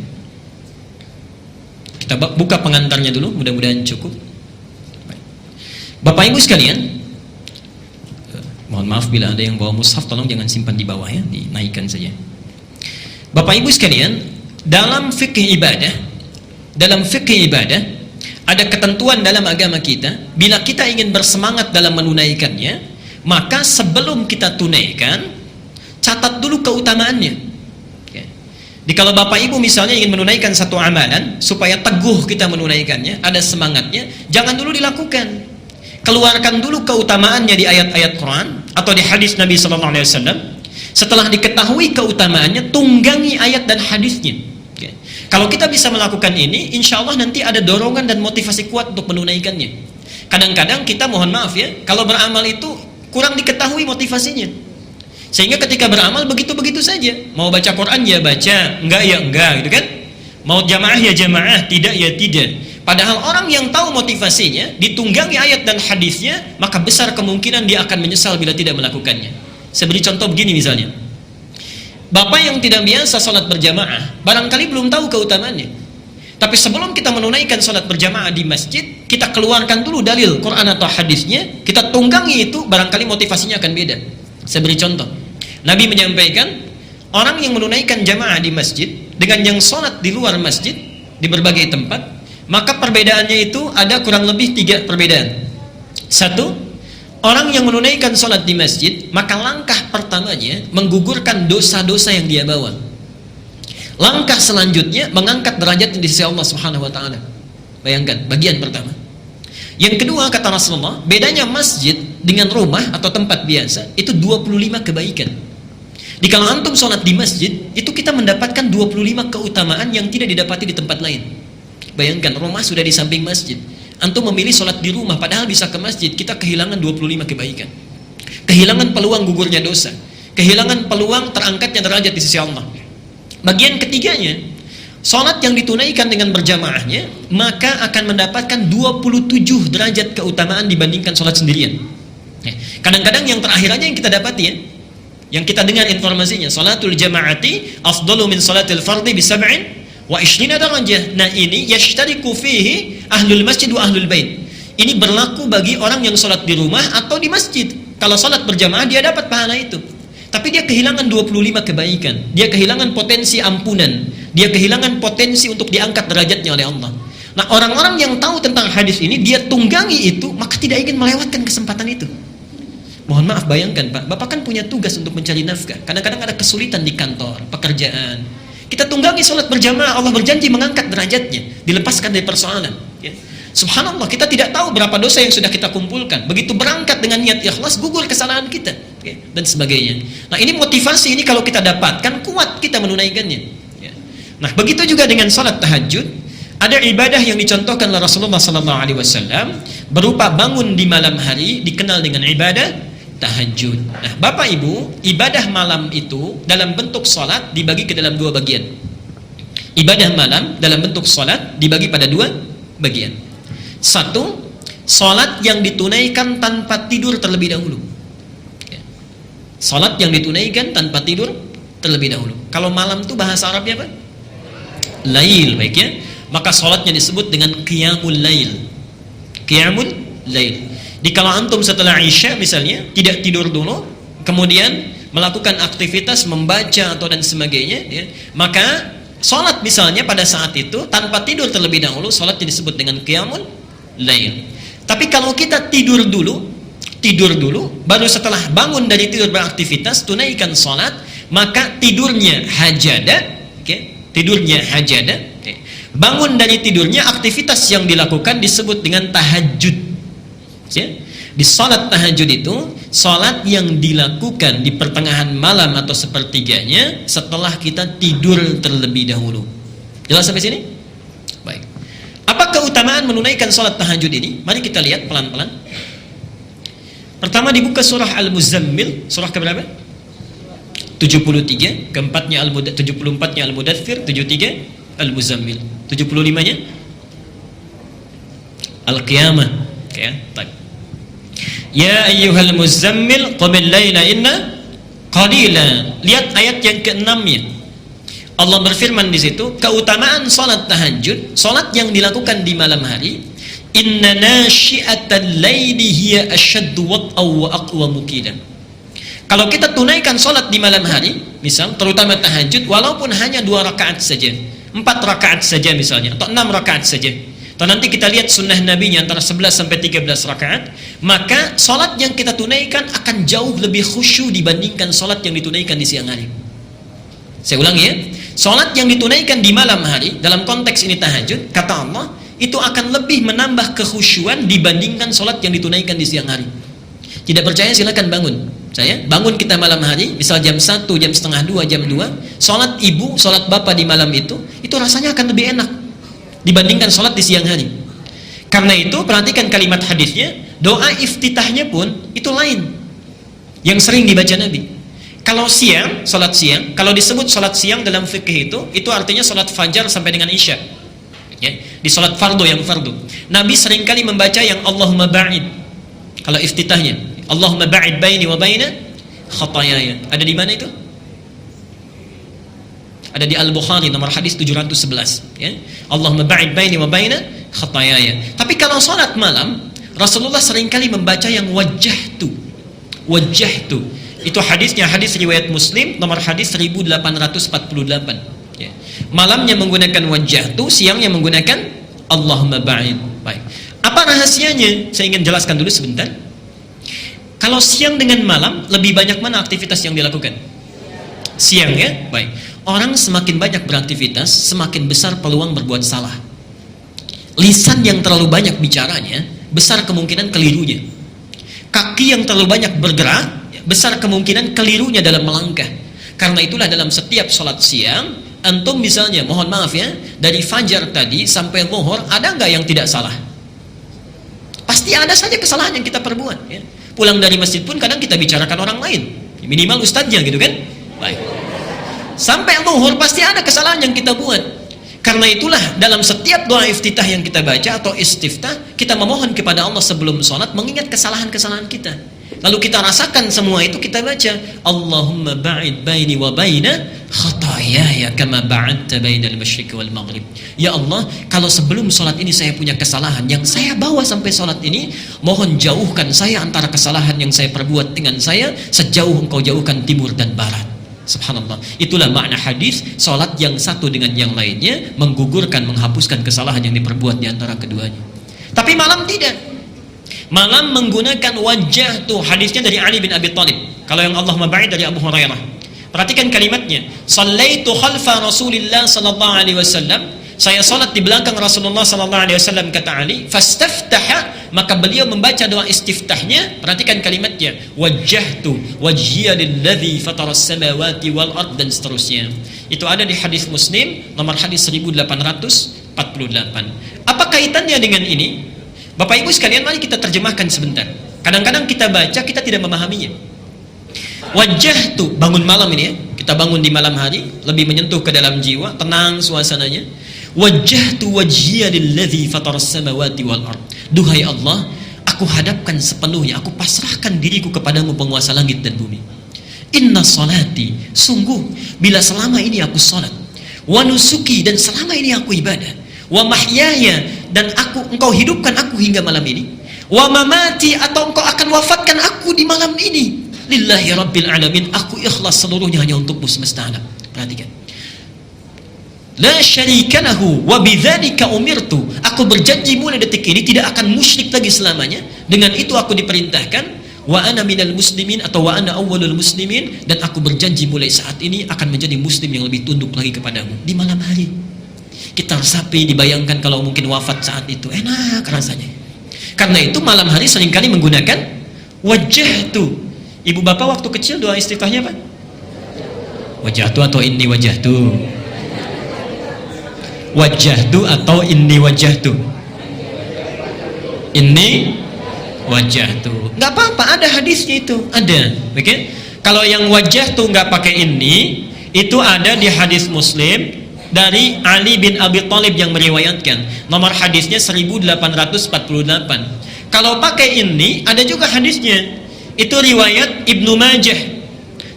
Kita buka pengantarnya dulu, mudah-mudahan cukup. Bapak Ibu sekalian, mohon maaf bila ada yang bawa mushaf, tolong jangan simpan di bawah, ya, dinaikkan saja. Bapak Ibu sekalian, dalam fikih ibadah ada ketentuan dalam agama kita. Bila kita ingin bersemangat dalam menunaikannya, maka sebelum kita tunaikan, catat dulu keutamaannya. Jadi kalau Bapak Ibu misalnya ingin menunaikan satu amalan, supaya teguh kita menunaikannya, ada semangatnya, jangan dulu dilakukan. keluarkan dulu keutamaannya di ayat-ayat Quran atau di hadis Nabi sallallahu alaihi wasallam. Setelah diketahui keutamaannya, tunggangi ayat dan hadisnya. Okay. Kalau kita bisa melakukan ini, insya Allah nanti ada dorongan dan motivasi kuat untuk menunaikannya. Kadang-kadang kita, mohon maaf ya, kalau beramal itu kurang diketahui motivasinya. Sehingga ketika beramal begitu-begitu saja. Mau baca Quran ya baca, enggak ya enggak, gitu kan? Mau jamaah ya jamaah, tidak ya tidak. Padahal orang yang tahu motivasinya, ditunggangi ayat dan hadisnya, maka besar kemungkinan dia akan menyesal bila tidak melakukannya. Saya beri contoh begini misalnya. Bapak yang tidak biasa sholat berjamaah, barangkali belum tahu keutamaannya. Tapi sebelum kita menunaikan sholat berjamaah di masjid, kita keluarkan dulu dalil Quran atau hadisnya, kita tunggangi itu, barangkali motivasinya akan beda. Saya beri contoh. Nabi menyampaikan, orang yang menunaikan jamaah di masjid dengan yang sholat di luar masjid, di berbagai tempat, maka perbedaannya itu ada kurang lebih 3 perbedaan. 1, orang yang menunaikan sholat di masjid, maka langkah pertamanya menggugurkan dosa-dosa yang dia bawa. Langkah selanjutnya mengangkat derajat di sisi Allah Subhanahu wa taala. Bayangkan, bagian pertama. Yang kedua, kata Rasulullah, bedanya masjid dengan rumah atau tempat biasa itu 25 kebaikan. Kalau antum sholat di masjid, itu kita mendapatkan 25 keutamaan yang tidak didapati di tempat lain. Bayangkan, rumah sudah di samping masjid. Antum memilih sholat di rumah, padahal bisa ke masjid, kita kehilangan 25 kebaikan. Kehilangan peluang gugurnya dosa. Kehilangan peluang terangkatnya derajat di sisi Allah. Bagian ketiganya, sholat yang ditunaikan dengan berjamaahnya, maka akan mendapatkan 27 derajat keutamaan dibandingkan sholat sendirian. Kadang-kadang yang terakhirannya yang kita dapati ya, yang kita dengar informasinya, sholatul jamaati afdalu min sholatil fardhi bi 27 darajah. Nah ini yashtariku fihi ahlul masjid wa ahlul bait. Ini berlaku bagi orang yang sholat di rumah atau di masjid. Kalau sholat berjamaah dia dapat pahala itu. Tapi dia kehilangan 25 kebaikan. Dia kehilangan potensi ampunan. Dia kehilangan potensi untuk diangkat derajatnya oleh Allah. Nah orang-orang yang tahu tentang hadis ini, dia tunggangi itu, maka tidak ingin melewatkan kesempatan itu. Mohon maaf, bayangkan Pak, Bapak kan punya tugas untuk mencari nafkah. Kadang-kadang ada kesulitan di kantor, pekerjaan. Kita tunggangi sholat berjamaah, Allah berjanji mengangkat derajatnya, dilepaskan dari persoalan. Ya. Subhanallah, kita tidak tahu berapa dosa yang sudah kita kumpulkan. Begitu berangkat dengan niat ikhlas, gugur kesalahan kita, ya, dan sebagainya. Nah ini motivasi ini kalau kita dapatkan, kuat kita menunaikannya. Ya. Nah begitu juga dengan sholat tahajud. Ada ibadah yang dicontohkan oleh Rasulullah SAW berupa bangun di malam hari, dikenal dengan ibadah tahajud. Nah, Bapak Ibu, ibadah malam itu dalam bentuk sholat dibagi ke dalam 2 bagian. Ibadah malam dalam bentuk sholat dibagi pada 2 bagian. 1, sholat yang ditunaikan tanpa tidur terlebih dahulu. Sholat yang ditunaikan tanpa tidur terlebih dahulu. Kalau malam itu bahasa Arabnya apa? Lail, baik ya. Maka sholatnya disebut dengan qiyamul lail. Qiyamul lail. Kalau antum setelah Isya misalnya tidak tidur dulu, kemudian melakukan aktivitas membaca atau dan sebagainya, ya, maka sholat misalnya pada saat itu tanpa tidur terlebih dahulu, sholatnya disebut dengan qiyamul lail. Tapi kalau kita tidur dulu, baru setelah bangun dari tidur beraktivitas, tunaikan sholat, maka tidurnya hajada, tidurnya hajada, bangun dari tidurnya, aktivitas yang dilakukan disebut dengan tahajud. Ya. Di sholat tahajud itu sholat yang dilakukan di pertengahan malam atau sepertiganya setelah kita tidur terlebih dahulu. Jelas sampai sini? Baik. Apa keutamaan menunaikan sholat tahajud ini? Mari kita lihat pelan-pelan. Pertama dibuka surah Al-Muzammil, surah keberapa? 73, keempatnya 74-nya Al-Mudaththir, 73 Al-Muzammil, 75-nya Al-Qiyamah. Oke, baik. Ya ayyuhal muzammil qumil laila inna qalila. Lihat ayat yang ke-6-nya. Allah berfirman di situ, keutamaan salat tahajud, salat yang dilakukan di malam hari, inna nasyi'atal laili hiya asyaddu wat'aw wa aqwamu qila. Kalau kita tunaikan salat di malam hari, misal terutama tahajud, walaupun hanya 2 rakaat saja, 4 rakaat saja misalnya, atau 6 rakaat saja, atau nanti kita lihat sunnah Nabi-Nya antara 11 sampai 13 rakaat, maka salat yang kita tunaikan akan jauh lebih khusyuk dibandingkan salat yang ditunaikan di siang hari. Saya ulangi ya, salat yang ditunaikan di malam hari dalam konteks ini tahajud, kata Allah, itu akan lebih menambah kekhusyuan dibandingkan sholat yang ditunaikan di siang hari. Tidak percaya silakan bangun. Bangun kita malam hari, misal jam 1, jam setengah 2, jam 2, sholat ibu, sholat bapak di malam itu rasanya akan lebih enak dibandingkan sholat di siang hari. Karena itu perhatikan kalimat hadisnya, doa iftitahnya pun itu lain yang sering dibaca Nabi. Kalau siang, sholat siang, kalau disebut sholat siang dalam fikih itu artinya sholat fajar sampai dengan isya. Di sholat fardu yang fardu, Nabi seringkali membaca yang Allahumma ba'id. Kalau iftitahnya, Allahumma ba'id baini wa baina khatayaya. Ada di mana itu? Ada di Al-Bukhari nomor hadis 711. Allahumma ba'id baini wa baina khatayaya. Tapi kalau sholat malam, Rasulullah seringkali membaca yang wajjahtu. Itu hadisnya, hadis riwayat Muslim nomor hadis 1848. Malamnya menggunakan wajjahtu, siangnya menggunakan Allahumma ba'id. Baik. Apa rahasianya? Saya ingin jelaskan dulu sebentar. Kalau siang dengan malam, lebih banyak mana aktivitas yang dilakukan? Siang, ya? Baik. Orang semakin banyak beraktivitas, semakin besar peluang berbuat salah. Lisan yang terlalu banyak bicaranya, besar kemungkinan kelirunya. Kaki yang terlalu banyak bergerak, besar kemungkinan kelirunya dalam melangkah. Karena itulah dalam setiap sholat siang, antum misalnya, mohon maaf ya, dari fajar tadi sampai zuhur, ada nggak yang tidak salah? Pasti ada saja kesalahan yang kita perbuat. Ya. Pulang dari masjid pun kadang kita bicarakan orang lain, minimal ustadznya gitu kan. Baik. Sampai zuhur pasti ada kesalahan yang kita buat. Karena itulah dalam setiap doa iftitah yang kita baca atau istiftah, kita memohon kepada Allah sebelum sholat mengingat kesalahan-kesalahan kita. Lalu kita rasakan semua itu, kita baca Allahumma ba'id baini wa baina khatayaya kama ba'adta bainal masyriqi wal maghrib. Ya Allah, kalau sebelum sholat ini saya punya kesalahan yang saya bawa sampai sholat ini, mohon jauhkan saya antara kesalahan yang saya perbuat dengan saya, sejauh engkau jauhkan timur dan barat. Subhanallah. Itulah makna hadis, sholat yang satu dengan yang lainnya menggugurkan, menghapuskan kesalahan yang diperbuat di antara keduanya. Tapi malam tidak. Malam menggunakan wajah tuh, hadisnya dari Ali bin Abi Thalib. Kalau yang Allahumma ba'id dari Abu Hurairah. Perhatikan kalimatnya. Shallaitu khalfa Rasulillah sallallahu alaihi wasallam. Saya salat di belakang Rasulullah sallallahu alaihi wasallam, kata Ali, fastaftaha, maka beliau membaca doa istiftahnya. Perhatikan kalimatnya, wajjahtu wajhiya lilladzi fataras samawati wal ard, dan seterusnya. Itu ada di hadis Muslim nomor hadis 1848. Apa kaitannya dengan ini? Bapak Ibu sekalian, mari kita terjemahkan sebentar. Kadang-kadang kita baca, kita tidak memahaminya. Wajah tuh, bangun malam ini ya, kita bangun di malam hari, lebih menyentuh ke dalam jiwa, tenang suasananya. Wajah tuh wajhiya lilladzi fataras samawati wal ard. Duhai Allah, aku hadapkan sepenuhnya, aku pasrahkan diriku kepadamu, penguasa langit dan bumi. Inna salati, sungguh bila selama ini aku salat, wa nusuki, dan selama ini aku ibadah, wa mahyaya, dan engkau hidupkan aku hingga malam ini, wa mamati, atau engkau akan wafatkan aku di malam ini, lillahi rabbil alamin, aku ikhlas seluruhnya hanya untukmu semesta alam. Perhatikan, la syarika lahu wa bidzalika umirtu, aku berjanji mulai detik ini tidak akan musyrik lagi selamanya, dengan itu aku diperintahkan, wa ana minal muslimin, atau wa ana awwalul muslimin, dan aku berjanji mulai saat ini akan menjadi muslim yang lebih tunduk lagi kepadamu. Di malam hari kita resapi, dibayangkan kalau mungkin wafat saat itu, enak rasanya. Karena itu malam hari seringkali menggunakan wajah tu. Ibu bapak waktu kecil doa istiftahnya apa? Wajah tu atau inni wajah tu? Wajah tu atau inni wajah tu? Inni wajah tu. Nggak apa-apa, ada hadisnya itu, ada. Oke? Kalau yang wajah tu nggak pakai ini, itu ada di hadis Muslim dari Ali bin Abi Thalib yang meriwayatkan. Nomor hadisnya 1848. Kalau pakai ini, ada juga hadisnya. Itu riwayat Ibnu Majah,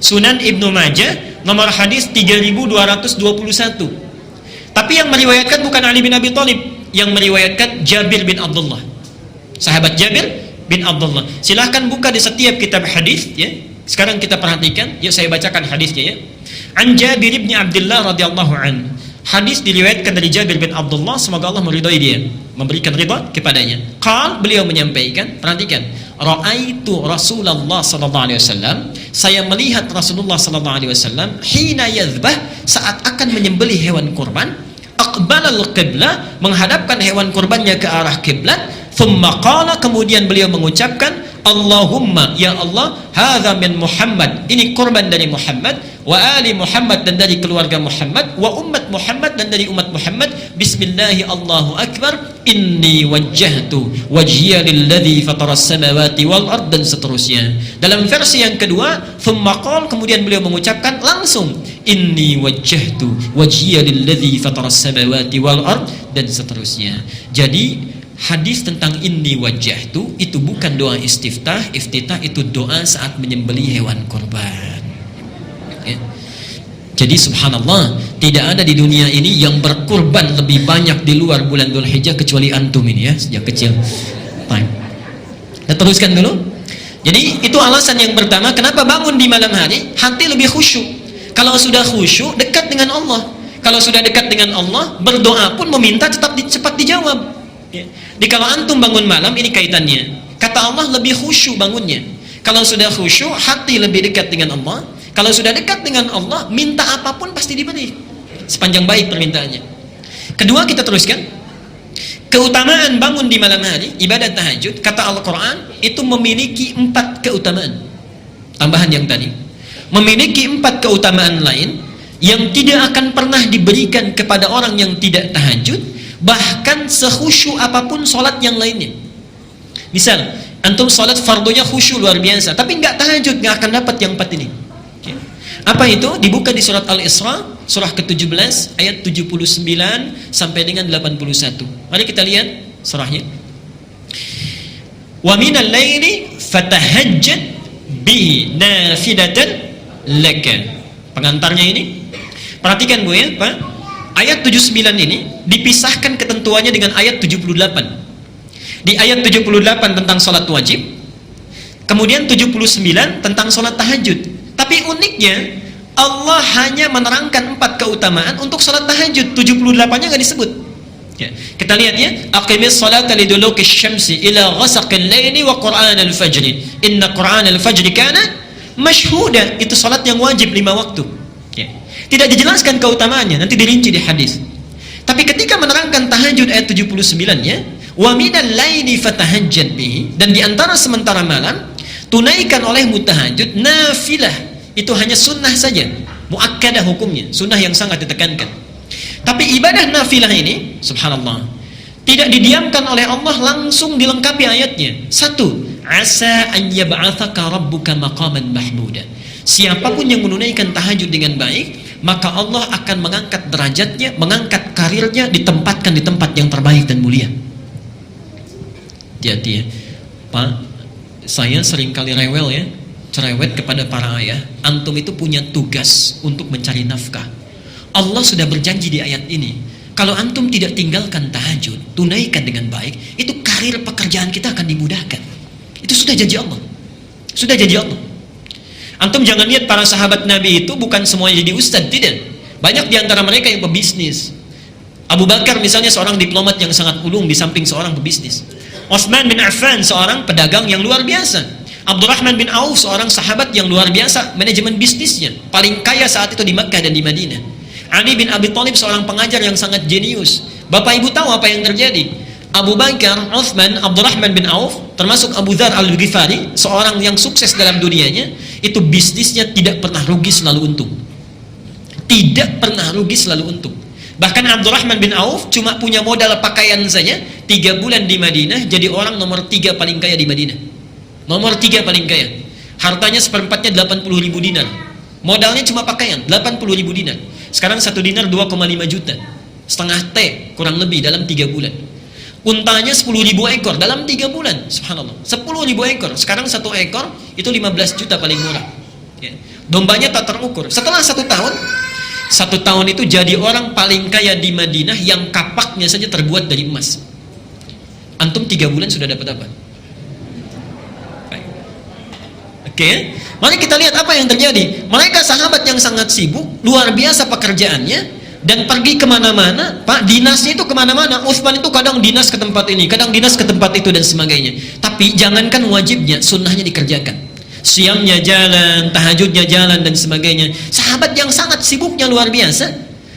Sunan Ibnu Majah, nomor hadis 3221. Tapi yang meriwayatkan bukan Ali bin Abi Thalib, yang meriwayatkan Jabir bin Abdullah, sahabat Jabir bin Abdullah. Silahkan buka di setiap kitab hadis ya. Sekarang kita perhatikan, yuk saya bacakan hadisnya ya. An Jabir bin Abdullah radhiyallahu an. Hadis diriwayatkan dari Jabir bin Abdullah, semoga Allah meridhai dia, memberikan ridha kepadanya. Qal, beliau menyampaikan, perhatikan, ra'aitu Rasulullah sallallahu alaihi wasallam, saya melihat Rasulullah sallallahu alaihi wasallam hina yadhbah, saat akan menyembelih hewan kurban, aqbalal qiblah, menghadapkan hewan kurbannya ke arah kiblat. Thumma qala, kemudian beliau mengucapkan, Allahumma, ya Allah, hadza min Muhammad, ini kurban dari Muhammad, wa ali Muhammad, dan dari keluarga Muhammad, wa ummat Muhammad, dan dari umat Muhammad. Bismillahi Allahu akbar, inni wajjahtu wajhiya lilladzi fataras samawati wal ard, dan seterusnya. Dalam versi yang kedua, thumma qala, kemudian beliau mengucapkan langsung, inni wajjahtu wajhiya lilladzi fataras samawati wal ard, dan seterusnya. Jadi hadis tentang inni wajjahtu itu bukan doa istiftah. Iftitah itu doa saat menyembelih hewan kurban. Ya. Jadi subhanallah, tidak ada di dunia ini yang berkurban lebih banyak di luar bulan Dzulhijjah kecuali antum ini ya, sejak kecil. Baik. Kita teruskan dulu. Jadi itu alasan yang pertama kenapa bangun di malam hari, hati lebih khusyuk. Kalau sudah khusyuk, dekat dengan Allah. Kalau sudah dekat dengan Allah, berdoa pun meminta cepat dijawab. Ya. Jadi kalau antum bangun malam, ini kaitannya. Kata Allah lebih khusyuk bangunnya. Kalau sudah khusyuk, hati lebih dekat dengan Allah. Kalau sudah dekat dengan Allah, minta apapun pasti diberi, sepanjang baik permintaannya. Kedua, kita teruskan. Keutamaan bangun di malam hari, ibadah tahajud, kata Al-Quran, itu memiliki 4 keutamaan. Tambahan yang tadi. Memiliki 4 keutamaan lain yang tidak akan pernah diberikan kepada orang yang tidak tahajud, bahkan sekhusyuk apapun sholat yang lainnya. Misal, antum sholat fardunya khusyuk luar biasa, tapi nggak tahajud, nggak akan dapat yang 4 ini. Okay. Apa itu? Dibuka di surat Al-Isra, surah ke-17, ayat 79 sampai dengan 81. Mari kita lihat surahnya. Wa minal laili fatahajjad bihi nafilatan laka. Pengantarnya ini, perhatikan Bu ya, Pak. Ayat 79 ini dipisahkan ketentuannya dengan ayat 78. Di ayat 78 tentang salat wajib, kemudian 79 tentang salat tahajud. Tapi uniknya, Allah hanya menerangkan 4 keutamaan untuk salat tahajud, 78-nya nggak disebut. Ya. Kita lihat ya, aqimis salata liduluki syamsi ila ghasaqil laili wa qur'anal fajri. Inna qur'anal fajri kana mashhuda. Itu salat yang wajib 5 waktu. Ya. Tidak dijelaskan keutamaannya, nanti dirinci di hadis. Tapi ketika menerangkan tahajud ayat 79-nya, wa minal laili fatahajjad bihi, dan di antara sementara malam tunaikan olehmu tahajud nafilah. Itu hanya sunnah saja, muakkadah hukumnya, sunnah yang sangat ditekankan. Tapi ibadah nafilah ini, subhanallah, tidak didiamkan oleh Allah, langsung dilengkapi ayatnya. 1, asa an yab'atsaka rabbuka maqaman mahmuda. Siapapun yang menunaikan tahajud dengan baik, maka Allah akan mengangkat derajatnya, mengangkat karirnya, ditempatkan di tempat yang terbaik dan mulia. Hati-hati ya, Pak. Saya seringkali rewel ya, cerewet kepada para ayah. Antum itu punya tugas untuk mencari nafkah. Allah sudah berjanji di ayat ini, kalau antum tidak tinggalkan tahajud, tunaikan dengan baik, itu karir pekerjaan kita akan dimudahkan. Itu sudah janji Allah. Sudah janji Allah. Antum jangan lihat para sahabat Nabi itu bukan semuanya jadi ustadz, tidak. Banyak di antara mereka yang pebisnis. Abu Bakar misalnya seorang diplomat yang sangat ulung di samping seorang pebisnis. Utsman bin Affan seorang pedagang yang luar biasa. Abdurrahman bin Auf seorang sahabat yang luar biasa manajemen bisnisnya, paling kaya saat itu di Makkah dan di Madinah. Ali bin Abi Thalib seorang pengajar yang sangat jenius. Bapak Ibu tahu apa yang terjadi? Abu Bakar, Utsman, Abdurrahman bin Auf, termasuk Abu Dzar Al-Ghifari, seorang yang sukses dalam dunianya, itu bisnisnya tidak pernah rugi, selalu untung. Tidak pernah rugi, selalu untung. Bahkan Abdurrahman bin Auf cuma punya modal pakaian saja, 3 bulan di Madinah, jadi orang nomor 3 paling kaya di Madinah. Nomor 3 paling kaya. Hartanya seperempatnya 80.000 dinar. Modalnya cuma pakaian, 80.000 dinar. Sekarang 1 dinar 2,5 juta. Setengah T kurang lebih dalam 3 bulan. Untanya 10.000 ekor dalam 3 bulan. Subhanallah. 10.000 ekor. Sekarang 1 ekor itu 15 juta paling murah. Ya. Dombanya tak terukur. Setelah 1 tahun, 1 tahun itu jadi orang paling kaya di Madinah yang kapaknya saja terbuat dari emas. Antum 3 bulan sudah dapat apa? Oke, mari kita lihat apa yang terjadi. Mereka sahabat yang sangat sibuk, luar biasa pekerjaannya, dan pergi kemana-mana. Pak, dinasnya itu kemana-mana. Utsman itu kadang dinas ke tempat ini, kadang dinas ke tempat itu, dan sebagainya. Tapi jangankan wajibnya, sunnahnya dikerjakan. Siamnya jalan, tahajudnya jalan, dan sebagainya. Sahabat yang sangat sibuknya luar biasa,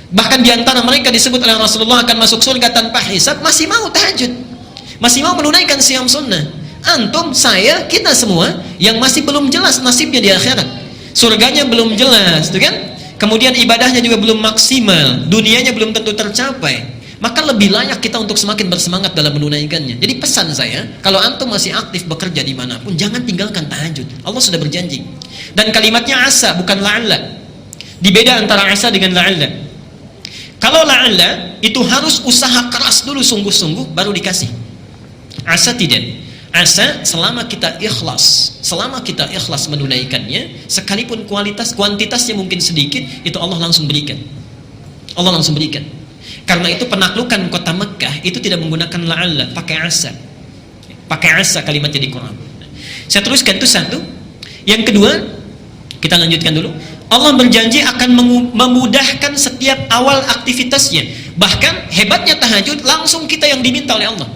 Bahkan di antara mereka disebut oleh Rasulullah akan masuk surga tanpa hisab, masih mau tahajud, masih mau menunaikan siam sunnah. Antum, saya, kita semua yang masih belum jelas nasibnya di akhirat, surganya belum jelas, tuh kan? Kemudian ibadahnya juga belum maksimal, dunianya belum tentu tercapai. Maka lebih layak kita untuk semakin bersemangat dalam menunaikannya. Jadi pesan saya, kalau antum masih aktif bekerja dimanapun, jangan tinggalkan tahajud. Allah sudah berjanji. Dan kalimatnya asa, bukan la'alla. Dibeda antara asa dengan la'alla. Kalau la'alla, itu harus usaha keras dulu sungguh-sungguh, baru dikasih. Asa tidak. Asa, selama kita ikhlas menunaikannya, sekalipun kuantitasnya mungkin sedikit, itu Allah langsung berikan. Allah langsung berikan. Karena itu penaklukan kota Mekah itu tidak menggunakan la'alla, pakai asa. Pakai asa kalimatnya di Quran. Saya teruskan, itu satu. Yang kedua, kita lanjutkan dulu. Allah berjanji akan memudahkan setiap awal aktivitasnya. Bahkan hebatnya tahajud, langsung kita yang diminta oleh Allah.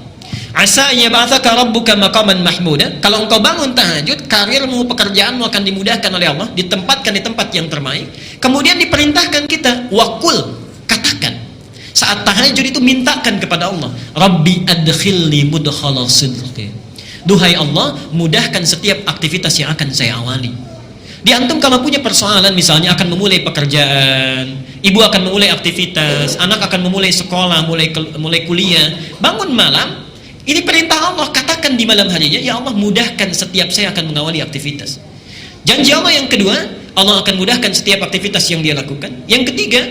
Asa yab'atsaka rabbuka maqaman mahmuda. Kalau engkau bangun tahajud, karirmu, pekerjaanmu akan dimudahkan oleh Allah, ditempatkan di tempat yang terbaik. Kemudian diperintahkan kita, waqul, katakan. Saat tahajud itu mintakan kepada Allah, Rabbi adkhilni mudkhala sidqi. Duhai Allah, mudahkan setiap aktivitas yang akan saya awali. Di antum kalau punya persoalan, misalnya akan memulai pekerjaan, ibu akan memulai aktivitas, anak akan memulai sekolah, mulai kuliah, bangun malam, ini perintah Allah, katakan di malam harinya, ya Allah mudahkan setiap saya akan mengawali aktivitas. Janji Allah yang kedua, Allah akan mudahkan setiap aktivitas yang dia lakukan. Yang ketiga,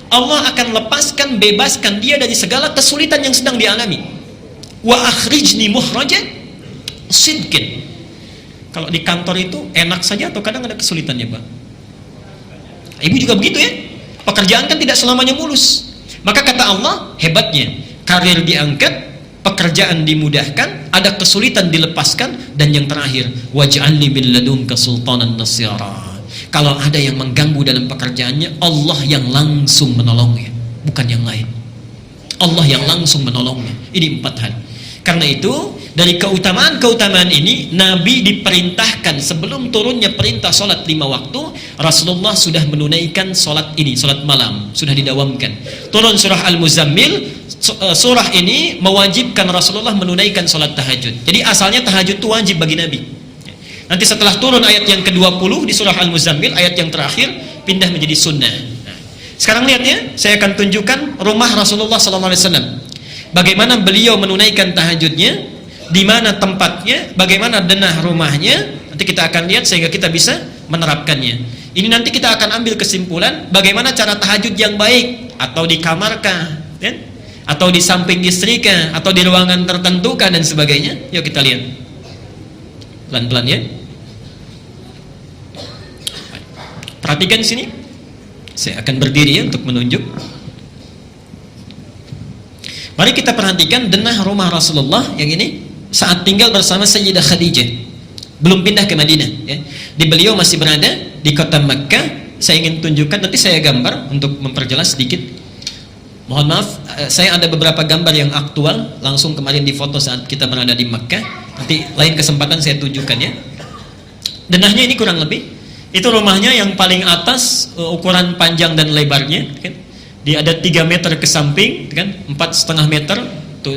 Allah akan lepaskan, bebaskan dia dari segala kesulitan yang sedang dialami. Wa akhrijni mukhrajan sidqin. Kalau di kantor itu enak saja atau kadang ada kesulitannya, Pak? Ibu juga begitu ya? Pekerjaan kan tidak selamanya mulus. Maka kata Allah, hebatnya, karir diangkat, pekerjaan dimudahkan, ada kesulitan dilepaskan, dan yang terakhir, waj'alni min ladunka sultanan nasyara. Kalau ada yang mengganggu dalam pekerjaannya, Allah yang langsung menolongnya, bukan yang lain. Allah yang langsung menolongnya. Ini 4 hal. Karena itu, dari keutamaan-keutamaan ini, Nabi diperintahkan sebelum turunnya perintah solat 5 waktu, Rasulullah sudah menunaikan solat ini, solat malam, sudah didawamkan. Turun surah Al-Muzammil, surah ini mewajibkan Rasulullah menunaikan solat tahajud. Jadi asalnya tahajud itu wajib bagi Nabi. Nanti setelah turun ayat yang ke-20 di surah Al-Muzammil, ayat yang terakhir, pindah menjadi sunnah. Sekarang lihat ya, saya akan tunjukkan rumah Rasulullah SAW. Bagaimana beliau menunaikan tahajudnya, di mana tempatnya, bagaimana denah rumahnya. Nanti kita akan lihat sehingga kita bisa menerapkannya. Ini nanti kita akan ambil kesimpulan bagaimana cara tahajud yang baik, atau di kamar kah, ya? Atau di samping istri kah, atau di ruangan tertentu kah, dan sebagainya. Yuk kita lihat pelan-pelan ya. Perhatikan sini. Saya akan berdiri ya untuk menunjuk. Mari kita perhatikan denah rumah Rasulullah yang ini saat tinggal bersama Sayyidah Khadijah. Belum pindah ke Madinah ya. Di beliau masih berada di kota Makkah. Saya ingin tunjukkan, nanti saya gambar untuk memperjelas sedikit. Mohon maaf, saya ada beberapa gambar yang aktual, langsung kemarin difoto saat kita berada di Makkah. Nanti lain kesempatan saya tunjukkan ya. Denahnya ini kurang lebih. Itu rumahnya yang paling atas, ukuran panjang dan lebarnya kan? Dia ada 3 meter ke samping kan, 4,5 meter tuh,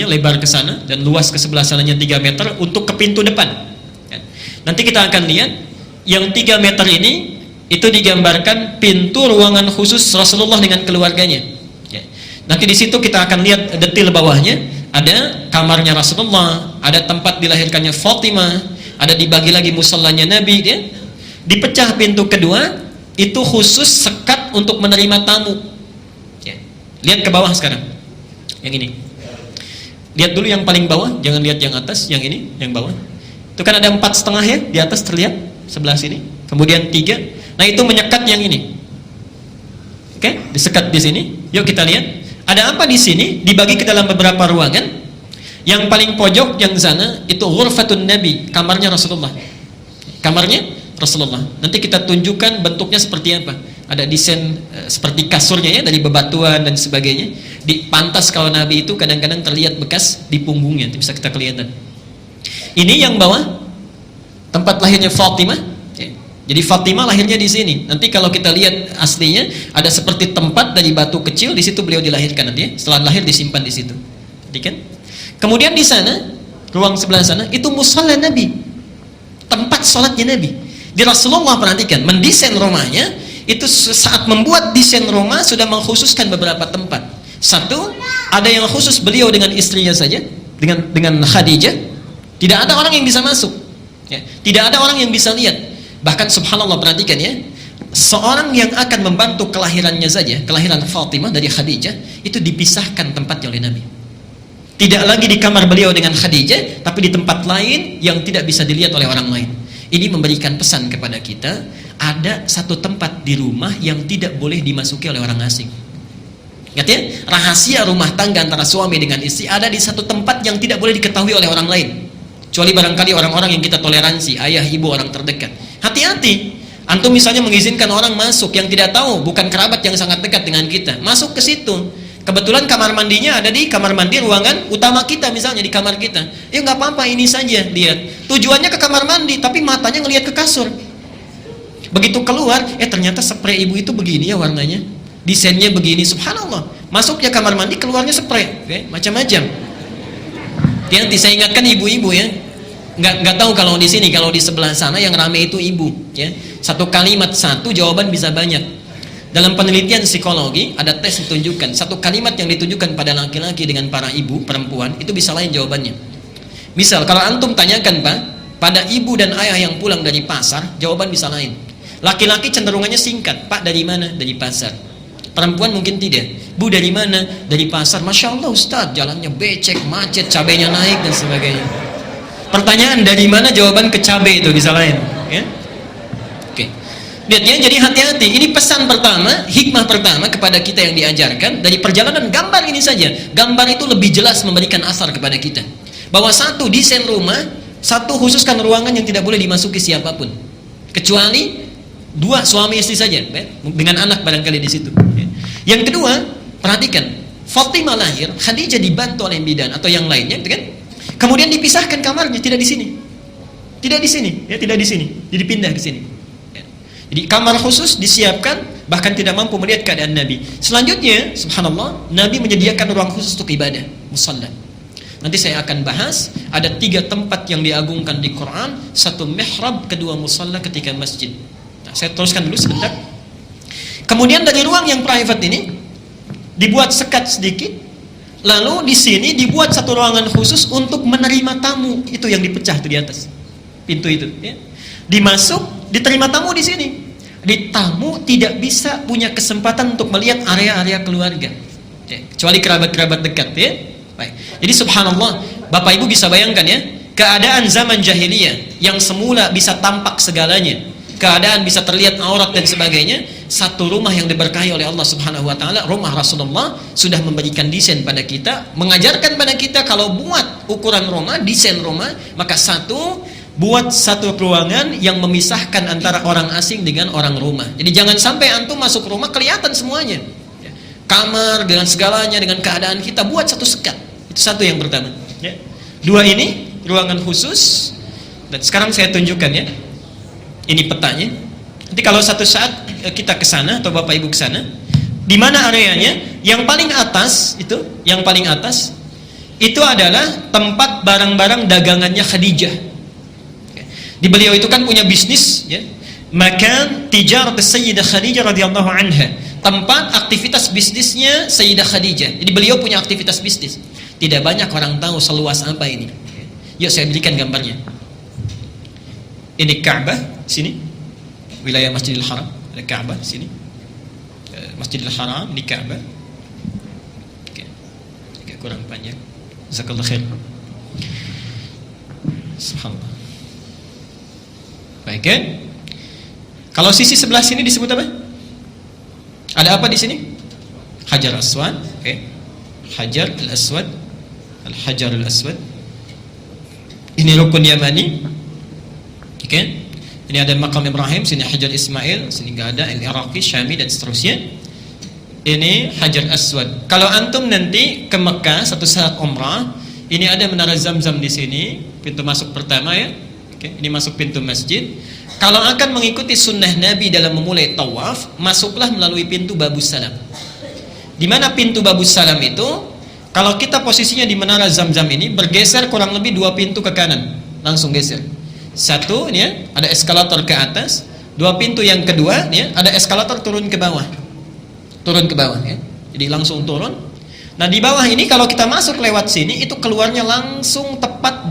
lebar ke sana, dan luas ke sebelah sananya 3 meter untuk ke pintu depan kan? Nanti kita akan lihat yang 3 meter ini, itu digambarkan pintu ruangan khusus Rasulullah dengan keluarganya ya. Nanti di situ kita akan lihat detail bawahnya, ada kamarnya Rasulullah, ada tempat dilahirkannya Fatimah, ada dibagi lagi musallanya Nabi ya. Dipecah pintu kedua, itu khusus sekat untuk menerima tamu ya. Lihat ke bawah sekarang, yang ini. Lihat dulu yang paling bawah, jangan lihat yang atas, yang ini, yang bawah. Itu kan ada 4,5 ya, di atas terlihat sebelah sini. Kemudian 3, nah itu menyekat yang ini. Oke, disekat di sini. Yuk kita lihat. Ada apa di sini? Dibagi ke dalam beberapa ruangan. Yang paling pojok yang sana itu ghurfatun Nabi, kamarnya Rasulullah. Kamarnya Rasulullah. Nanti kita tunjukkan bentuknya seperti apa. Ada desain seperti kasurnya ya, dari bebatuan dan sebagainya. Di pantas kalau Nabi itu kadang-kadang terlihat bekas di punggungnya, itu bisa kita kelihatan. Ini yang bawah, tempat lahirnya Fatimah. Ya. Jadi Fatimah lahirnya di sini. Nanti kalau kita lihat aslinya ada seperti tempat dari batu kecil, di situ beliau dilahirkan nanti ya. Setelah lahir disimpan di situ. Jadi kan? Kemudian di sana, ruang sebelah sana itu musalla Nabi. Tempat salatnya Nabi. Di Rasulullah perhatikan, mendesain rumahnya itu saat membuat desain rumah sudah mengkhususkan beberapa tempat. Satu, ada yang khusus beliau dengan istrinya saja, dengan Khadijah. Tidak ada orang yang bisa masuk. Ya. Tidak ada orang yang bisa lihat. Bahkan subhanallah perhatikan ya, seorang yang akan membantu kelahirannya saja, kelahiran Fatimah dari Khadijah, itu dipisahkan tempatnya oleh Nabi. Tidak lagi di kamar beliau dengan Khadijah, tapi di tempat lain yang tidak bisa dilihat oleh orang lain. Ini memberikan pesan kepada kita, ada satu tempat di rumah yang tidak boleh dimasuki oleh orang asing. Ingat ya, rahasia rumah tangga antara suami dengan istri ada di satu tempat yang tidak boleh diketahui oleh orang lain. Kecuali barangkali orang-orang yang kita toleransi, ayah, ibu, orang terdekat. Hati-hati, antum misalnya mengizinkan orang masuk yang tidak tahu, bukan kerabat yang sangat dekat dengan kita, masuk ke situ. Kebetulan kamar mandinya ada di kamar mandi ruangan utama kita, misalnya di kamar kita. Ya nggak apa-apa, ini saja lihat. Tujuannya ke kamar mandi, tapi matanya ngelihat ke kasur. Begitu keluar, ternyata spray ibu itu begini ya warnanya, desainnya begini, subhanallah. Masuknya kamar mandi, keluarnya spray, macam-macam. Nanti saya ingatkan ibu-ibu ya, nggak tahu kalau di sini, kalau di sebelah sana yang rame itu ibu ya. Satu kalimat satu jawaban bisa banyak. Dalam penelitian psikologi ada tes ditunjukkan, satu kalimat yang ditunjukkan pada laki-laki dengan para ibu perempuan itu bisa lain jawabannya. Misal kalau antum tanyakan Pak, pada ibu dan ayah yang pulang dari pasar, jawaban bisa lain. Laki-laki cenderungannya singkat, Pak dari mana? Dari pasar. Perempuan mungkin tidak. Bu dari mana? Dari pasar. Masya Allah Ustaz, jalannya becek, macet, cabenya naik dan sebagainya. Pertanyaan dari mana, jawaban ke cabai itu bisa lain ya? Oke. Lihat ya, jadi hati-hati. Ini pesan pertama, hikmah pertama kepada kita yang diajarkan dari perjalanan gambar ini saja. Gambar itu lebih jelas memberikan asar kepada kita. Bahwa satu, desain rumah, satu, khususkan ruangan yang tidak boleh dimasuki siapapun. Kecuali dua suami istri saja ya? Dengan anak barangkali di situ ya. Yang kedua, perhatikan, Fatimah lahir, Khadijah dibantu oleh bidan atau yang lainnya gitu kan? Kemudian dipisahkan kamarnya, tidak di sini. Tidak di sini, ya, tidak di sini. Jadi pindah ke sini. Ya. Jadi kamar khusus disiapkan, bahkan tidak mampu melihat keadaan Nabi. Selanjutnya, subhanallah, Nabi menyediakan ruang khusus untuk ibadah, musalla. Nanti saya akan bahas, ada 3 tempat yang diagungkan di Quran, 1 mihrab, kedua musalla ketika masjid. Nah, saya teruskan dulu sebentar. Kemudian dari ruang yang private ini dibuat sekat sedikit, lalu di sini dibuat satu ruangan khusus untuk menerima tamu. Itu yang dipecah tuh di atas pintu itu ya. Dimasuk, diterima tamu di sini. Di tamu tidak bisa punya kesempatan untuk melihat area-area keluarga ya, kecuali kerabat-kerabat dekat ya. Baik. Jadi subhanallah, Bapak Ibu bisa bayangkan ya, keadaan zaman jahiliyah yang semula bisa tampak segalanya, keadaan bisa terlihat aurat dan sebagainya, satu rumah yang diberkahi oleh Allah Subhanahu wa taala, rumah Rasulullah, sudah memberikan desain pada kita, mengajarkan pada kita kalau buat ukuran rumah, desain rumah, maka satu, buat satu ruangan yang memisahkan antara orang asing dengan orang rumah. Jadi jangan sampai antum masuk rumah kelihatan semuanya. Kamar dengan segalanya, dengan keadaan kita, buat satu sekat. Itu satu yang pertama ya. 2 ini ruangan khusus. Dan sekarang saya tunjukkan ya, ini petanya. Nanti kalau satu saat kita ke sana atau Bapak Ibu ke sana, di mana areanya? Yang paling atas itu, yang paling atas itu adalah tempat barang-barang dagangannya Khadijah. Di beliau itu kan punya bisnis ya. Makan tijarat Sayyidah Khadijah radhiyallahu anha. Tempat aktivitas bisnisnya Sayyidah Khadijah. Jadi beliau punya aktivitas bisnis. Tidak banyak orang tahu seluas apa ini. Yuk saya berikan gambarnya. Ini Ka'bah sini. Wilayah Masjidil Haram, ada Ka'bah sini. Masjidil Haram di Ka'bah. Oke. Agak kurang panjang. Jazakallahu khair. Subhanallah. Baik kan? Kalau sisi sebelah sini disebut apa? Ada apa di sini? Hajar Aswad, oke. Hajar Al-Aswad, Al-Hajar Al-Aswad. Ini rukun Yamani. Oke. Ini ada makam Ibrahim, sini Hajar Ismail, sini enggak ada, Al-Iraqi, Syami dan seterusnya. Ini Hajar Aswad. Kalau antum nanti ke Mekah satu saat umrah, ini ada menara Zam-Zam di sini, pintu masuk pertama ya. Oke, ini masuk pintu masjid. kalau akan mengikuti sunnah Nabi dalam memulai tawaf, masuklah melalui pintu Babus Salam. Di mana pintu Babus Salam itu, kalau kita posisinya di Menara Zam-Zam ini, bergeser kurang lebih 2 pintu ke kanan, langsung geser. Satu, ya, ada eskalator ke atas. 2 pintu yang kedua, ya, ada eskalator turun ke bawah. Turun ke bawah, ya. Jadi langsung turun. Nah, di bawah ini kalau kita masuk lewat sini, itu keluarnya langsung tepat di